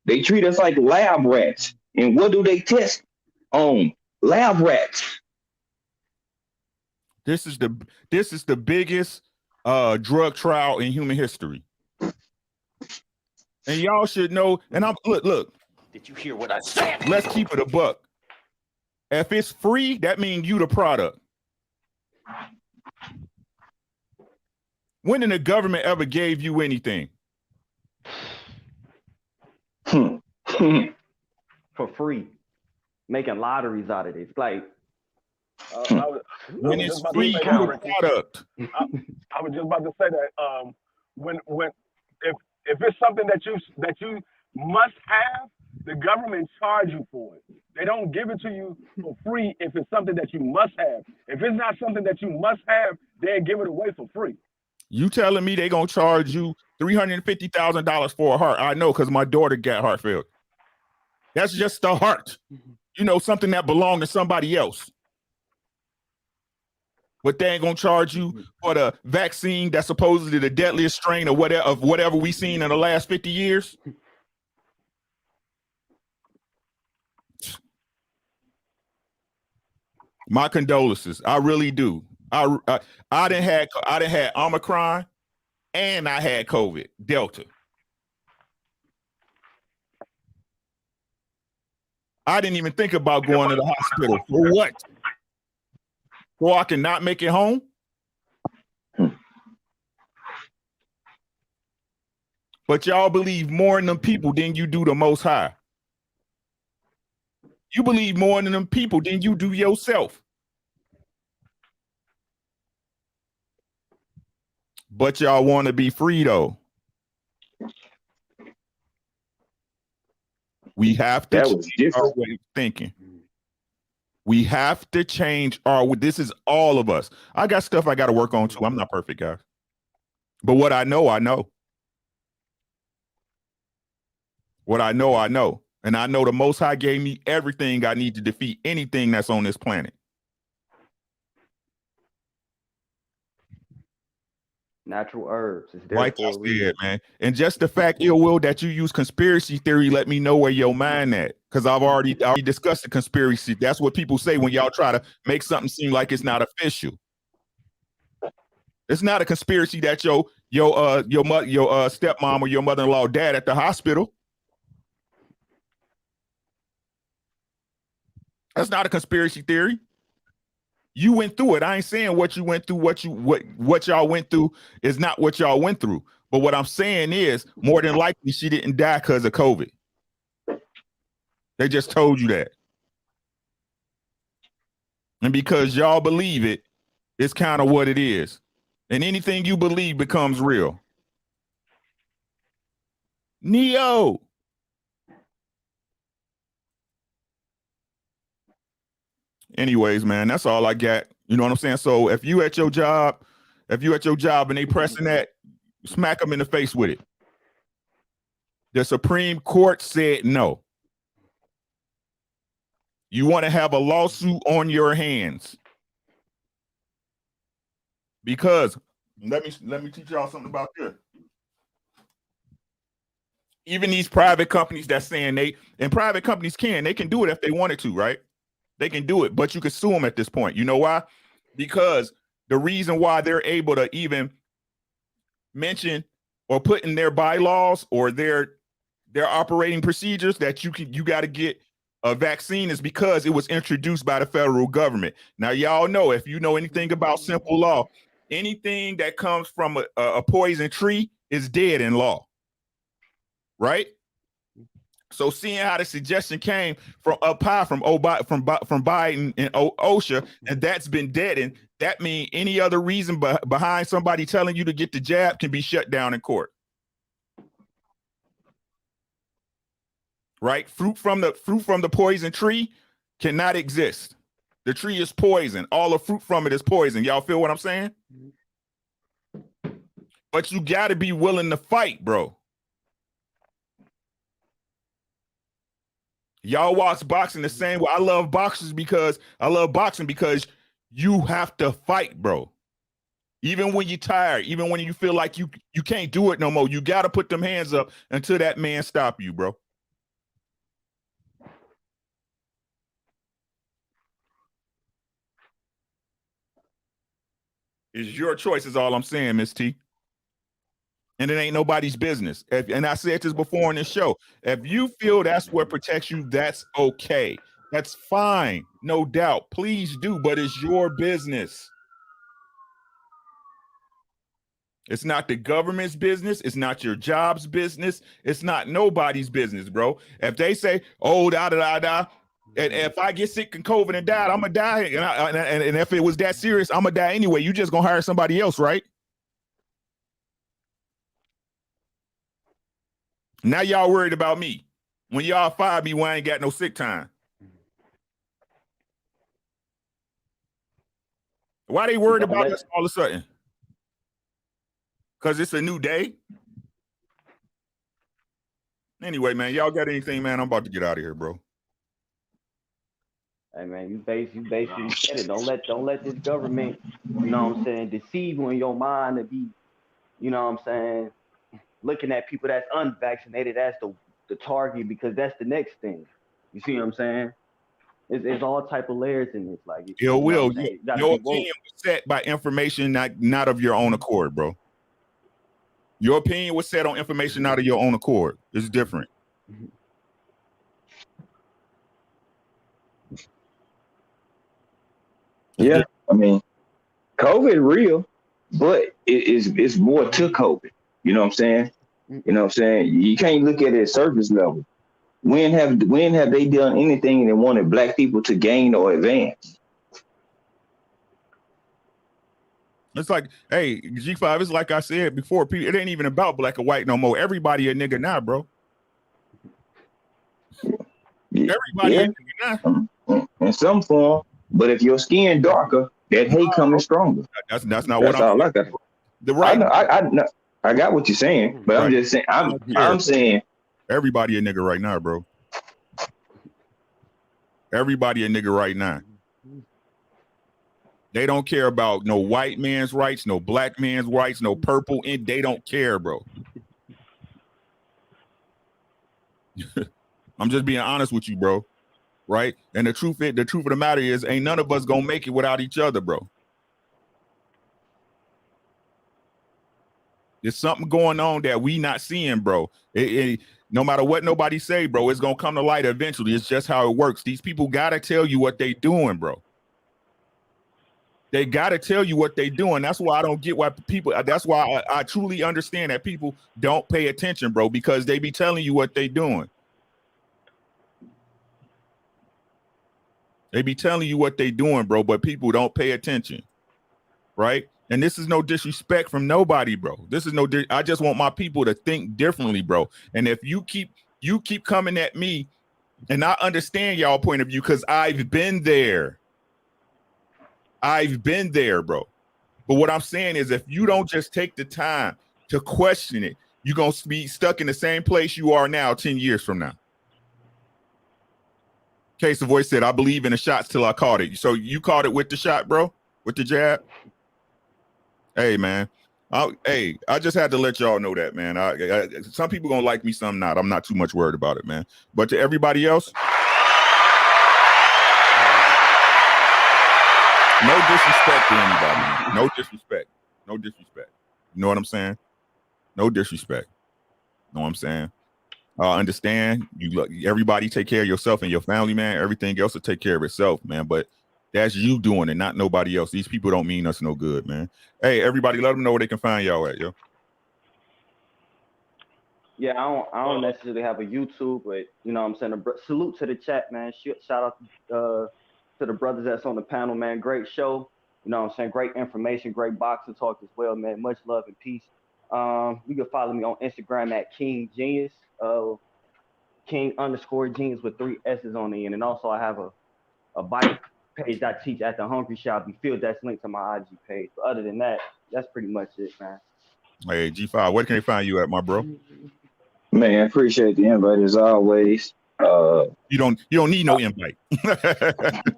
They treat us like lab rats. And what do they test on? Lab rats. This is the biggest drug trial in human history. And y'all should know, and look. Did you hear what I said? Let's keep it a buck. If it's free, that means you the product. When did the government ever gave you anything? For free. Making lotteries out of it. It's like when it's free, you the product. I was just about to say that if it's something that you must have, the government charge you for it. They don't give it to you for free if it's something that you must have. If it's not something that you must have, they give it away for free. You telling me they gonna charge you $350,000 for a heart? I know, because my daughter got heart failure. That's just the heart. You know, something that belonged to somebody else. But they ain't gonna charge you for the vaccine that's supposedly the deadliest strain of whatever we seen in the last 50 years. My condolences. I really do. I done had Omicron and I had COVID, Delta. I didn't even think about going to the hospital. For what? So I can not make it home? But y'all believe more in them people than you do the Most High. You believe more in them people than you do yourself. But y'all want to be free, though. We have to change our way of thinking. We have to change this is all of us. I got stuff I got to work on too. I'm not perfect, guys. But what I know, I know. What I know, I know. And I know the Most High gave me everything I need to defeat anything that's on this planet. Natural herbs. It's there Like for I a reason. said, man. And just the fact, ill will, that you use conspiracy theory, let me know where your mind at. Because I've already discussed the conspiracy. That's what people say when y'all try to make something seem like it's not official. It's not a conspiracy that your stepmom or your mother-in-law died at the hospital. That's not a conspiracy theory. You went through it. I ain't saying what you went through, what y'all went through is not what y'all went through. But what I'm saying is, more than likely, she didn't die because of COVID. They just told you that. And because y'all believe it, it's kind of what it is. And anything you believe becomes real. Neo. Anyways, man, that's all I got. You know what I'm saying? So if you at your job and they pressing that, smack them in the face with it. The Supreme Court said no. You want to have a lawsuit on your hands. Because let me teach y'all something about this. Even these private companies that's saying private companies they can do it if they wanted to, right? They can do it, but you can sue them at this point. You know why? Because the reason why they're able to even mention or put in their bylaws or their operating procedures that you got to get a vaccine is because it was introduced by the federal government. Now, y'all know, if you know anything about simple law, anything that comes from a poison tree is dead in law, right? So seeing how the suggestion came from up high from Biden and OSHA, and that's been deadened, that means any other reason behind somebody telling you to get the jab can be shut down in court. Right? Fruit from the poison tree cannot exist. The tree is poison. All the fruit from it is poison. Y'all feel what I'm saying? But you got to be willing to fight, bro. Y'all watch boxing the same way. I love boxing because you have to fight, bro. Even when you're tired, even when you feel like you can't do it no more, you got to put them hands up until that man stop you, bro. It's your choice is all I'm saying, Miss T. And it ain't nobody's business. And I said this before on this show. If you feel that's what protects you, that's okay. That's fine. No doubt. Please do, but it's your business. It's not the government's business. It's not your job's business. It's not nobody's business, bro. If they say, oh, and if I get sick and COVID and die, I'm going to die. And if it was that serious, I'm going to die anyway. You just going to hire somebody else, right? Now y'all worried about me. When y'all fire me, when I ain't got no sick time. Why they worried about us all of a sudden? Because it's a new day? Anyway, man, y'all got anything, man? I'm about to get out of here, bro. Hey man, you basically said it. Don't let this government, you know what I'm saying, deceive you in your mind to be, you know what I'm saying, looking at people that's unvaccinated as the target, because that's the next thing. You see what I'm saying? It's all type of layers in this. Like, your opinion was set by information, not of your own accord, bro. Your opinion was set on information out of your own accord. It's different. Yeah, I mean, COVID real, but it's more to COVID. You know what I'm saying? You know what I'm saying? You can't look at it at surface level. When have they done anything that wanted black people to gain or advance? It's like, hey, G5, it's like I said before, it ain't even about black or white no more. Everybody a nigga now, bro. Everybody a nigga now. In some form, but if your skin darker, that hate coming stronger. That's not what I'm saying. The right. I got what you're saying, but right. I'm just saying, I'm saying Everybody a nigga right now, bro. Everybody a nigga right now. They don't care about no white man's rights, no black man's rights, no purple, and they don't care, bro. I'm just being honest with you, bro. Right? And the truth of the matter is, ain't none of us gonna make it without each other, bro. There's something going on that we not seeing, bro. No matter what nobody say, bro, it's gonna come to light eventually. It's just how it works. These people gotta tell you what they doing, bro. They gotta tell you what they doing. That's why I don't get why people. That's why I truly understand that people don't pay attention, bro, because they be telling you what they doing. They be telling you what they doing, bro, but people don't pay attention, right? And this is no disrespect from nobody, bro. This is no. I just want my people to think differently, bro. And if you keep coming at me, and I understand y'all point of view because I've been there. I've been there, bro. But what I'm saying is, if you don't just take the time to question it, you're gonna be stuck in the same place you are now 10 years from now. Case of Voice said, I believe in the shots till I caught it. So you caught it with the shot, bro? With the jab? Hey, man. I just had to let y'all know that, man. Some people gonna like me, some not. I'm not too much worried about it, man. But to everybody else, no disrespect to anybody, man. No disrespect. No disrespect. You know what I'm saying? No disrespect. You know what I'm saying? Understand everybody take care of yourself and your family, man. Everything else will take care of itself, man. But that's you doing it, not nobody else. These people don't mean us no good, man. Hey, everybody, let them know where they can find y'all at, yo. Yeah, I don't necessarily have a YouTube, but you know what I'm saying? Salute to the chat, man. Shout out to the brothers that's on the panel, man. Great show. You know what I'm saying? Great information, great boxing talk as well, man. Much love and peace. You can follow me on Instagram at King Genius, King_Genius with 3 S's on the end. And also I have a bike page that I teach at the Hungry Shop. You feel that's linked to my IG page. But other than that, that's pretty much it, man. Hey, G5, where can they find you at, my bro? Man, appreciate the invite as always. You don't need no invite.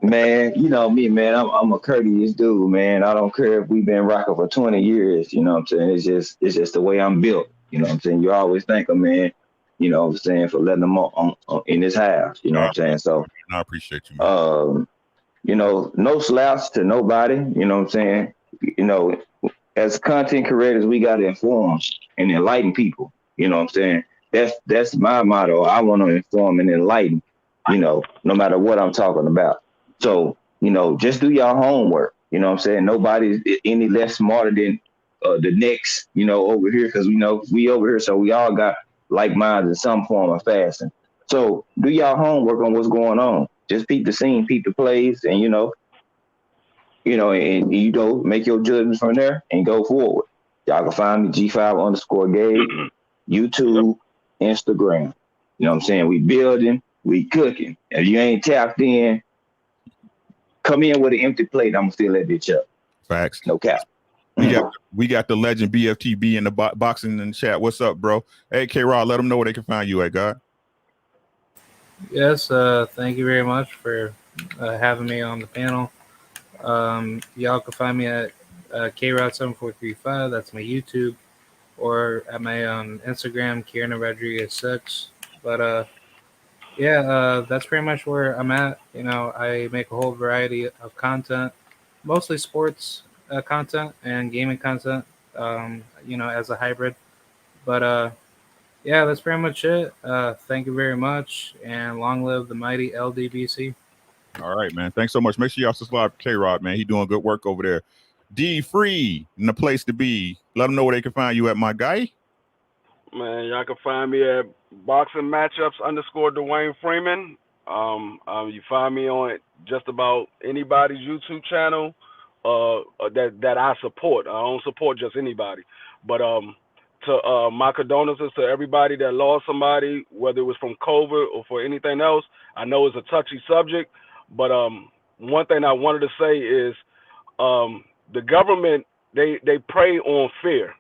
Man, you know me, man. I'm a courteous dude, man. I don't care if we've been rocking for 20 years. You know what I'm saying? It's just the way I'm built. You know what I'm saying? You always thank a man, you know what I'm saying, for letting them on in his house. You know what I'm saying? So I appreciate you, man. You know, no slouch to nobody. You know what I'm saying? You know, as content creators, we gotta inform and enlighten people. You know what I'm saying? That's my motto. I want to inform and enlighten, you know, no matter what I'm talking about. So, you know, just do your homework. You know what I'm saying? Nobody's any less smarter than the next, you know, over here, because we know we over here, so we all got like minds in some form or fashion. So do y'all homework on what's going on. Just peep the scene, peep the plays, and you know, and you know, make your judgments from there and go forward. Y'all can find me G5_Gabe, YouTube, Instagram. You know what I'm saying? We building, we cooking. If you ain't tapped in, come in with an empty plate. I'm gonna fill that bitch up. Facts. No cap. We got the legend BFTB in the boxing in the chat. What's up, bro? Hey, K-Rod, let them know where they can find you at, God. Yes, thank you very much for having me on the panel. Y'all can find me at KRod7435. That's my YouTube, or at my Instagram, Kieran Rodriguez 6. But that's pretty much where I'm at. You know, I make a whole variety of content, mostly sports content and gaming content. You know, as a hybrid. But yeah, that's pretty much it. Thank you very much, and long live the mighty LDBC. All right, man. Thanks so much. Make sure y'all subscribe to K-Rod, man. He doing good work over there. D Free in the place to be. Let them know where they can find you at, my guy. Man, y'all can find me at Boxing Matchups _Dwayne Freeman. You find me on just about anybody's YouTube channel that I support. I don't support just anybody. But to my condolences to everybody that lost somebody, whether it was from COVID or for anything else. I know it's a touchy subject, but one thing I wanted to say is the government, they prey on fear.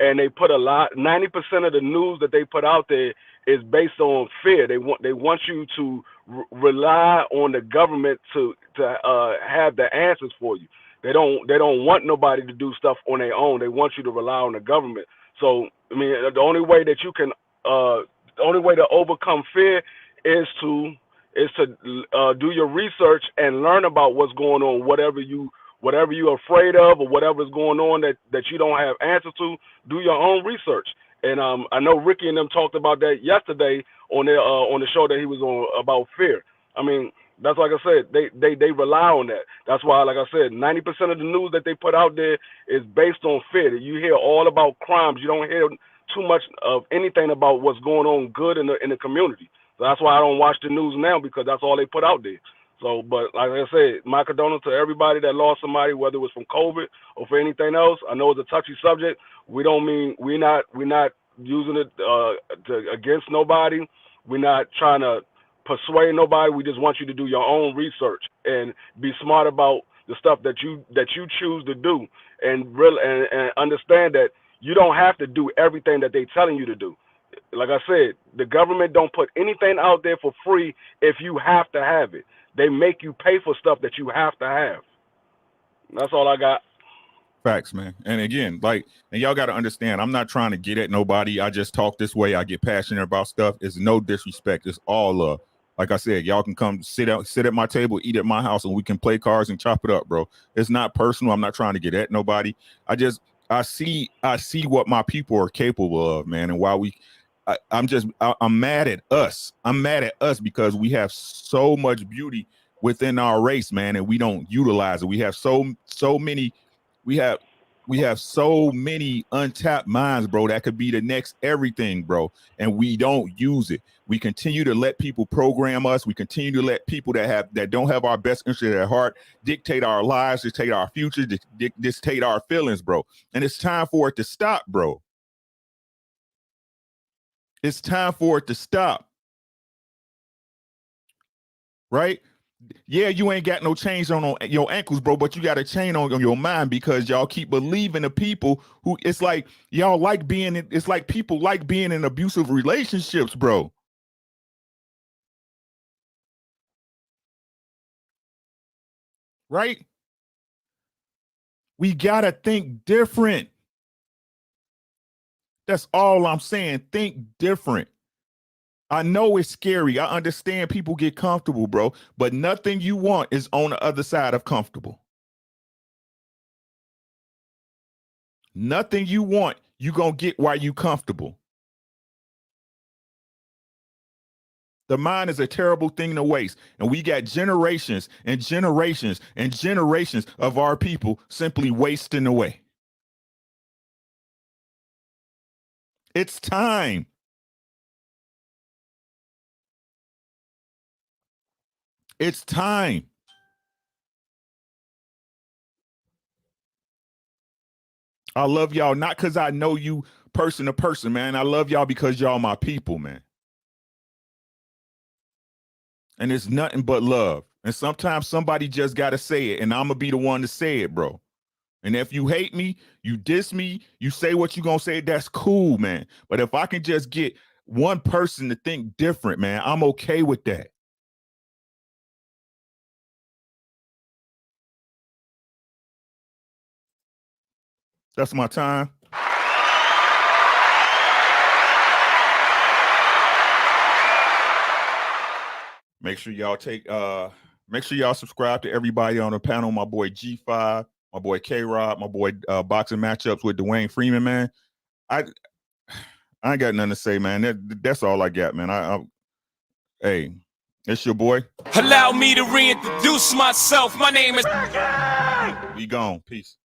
and they put 90% of the news that they put out there is based on fear. They want you to rely on the government to have the answers for you. They don't want nobody to do stuff on their own. They want you to rely on the government. So I mean, the only way that you can the only way to overcome fear is to do your research and learn about what's going on, whatever you're afraid of or whatever's going on that you don't have answers to. Do your own research. And I know Ricky and them talked about that yesterday on the show that he was on about fear. I mean, that's like I said, they rely on that. That's why, like I said, 90% of the news that they put out there is based on fear. You hear all about crimes. You don't hear too much of anything about what's going on good in the community. So that's why I don't watch the news now, because that's all they put out there. So, but like I said, my condolences to everybody that lost somebody, whether it was from COVID or for anything else. I know it's a touchy subject. We're not using it against nobody. We're not trying to persuade nobody. We just want you to do your own research and be smart about the stuff that you choose to do, and understand that you don't have to do everything that they're telling you to do. Like I said, the government don't put anything out there for free if you have to have it. They make you pay for stuff that you have to have. That's all I got. Facts, man. And again, and y'all got to understand, I'm not trying to get at nobody. I just talk this way. I get passionate about stuff. It's no disrespect. It's all love. Like I said, y'all can come sit at my table, eat at my house, and we can play cards and chop it up, bro. It's not personal. I'm not trying to get at nobody. I see what my people are capable of, man. And while I'm mad at us. I'm mad at us because we have so much beauty within our race, man, and we don't utilize it. We have so many untapped minds, bro, that could be the next everything, bro, and we don't use it. We continue to let people program us. We continue to let people that don't have our best interest at heart dictate our lives, dictate our future, dictate our feelings, bro. And it's time for it to stop, bro. It's time for it to stop. Right? Yeah, you ain't got no chains on your ankles, bro, but you got a chain on your mind because y'all keep believing the people who it's like people like being in abusive relationships, bro. Right? We gotta think different. That's all I'm saying. Think different. I know it's scary. I understand people get comfortable, bro, but nothing you want is on the other side of comfortable. Nothing you want, you gonna get while you comfortable. The mind is a terrible thing to waste, and we got generations and generations and generations of our people simply wasting away. It's time. It's time. I love y'all, not because I know you person to person, man. I love y'all because y'all my people, man. And it's nothing but love. And sometimes somebody just got to say it, and I'm going to be the one to say it, bro. And if you hate me, you diss me, you say what you going to say, that's cool, man. But if I can just get one person to think different, man, I'm okay with that. That's my time. Make sure y'all subscribe to everybody on the panel. My boy G5, my boy K-Rob, my boy Boxing Matchups with Dwayne Freeman, man. I ain't got nothing to say, man. That's all I got, man. Hey, it's your boy. Allow me to reintroduce myself. My name is... We gone. Peace.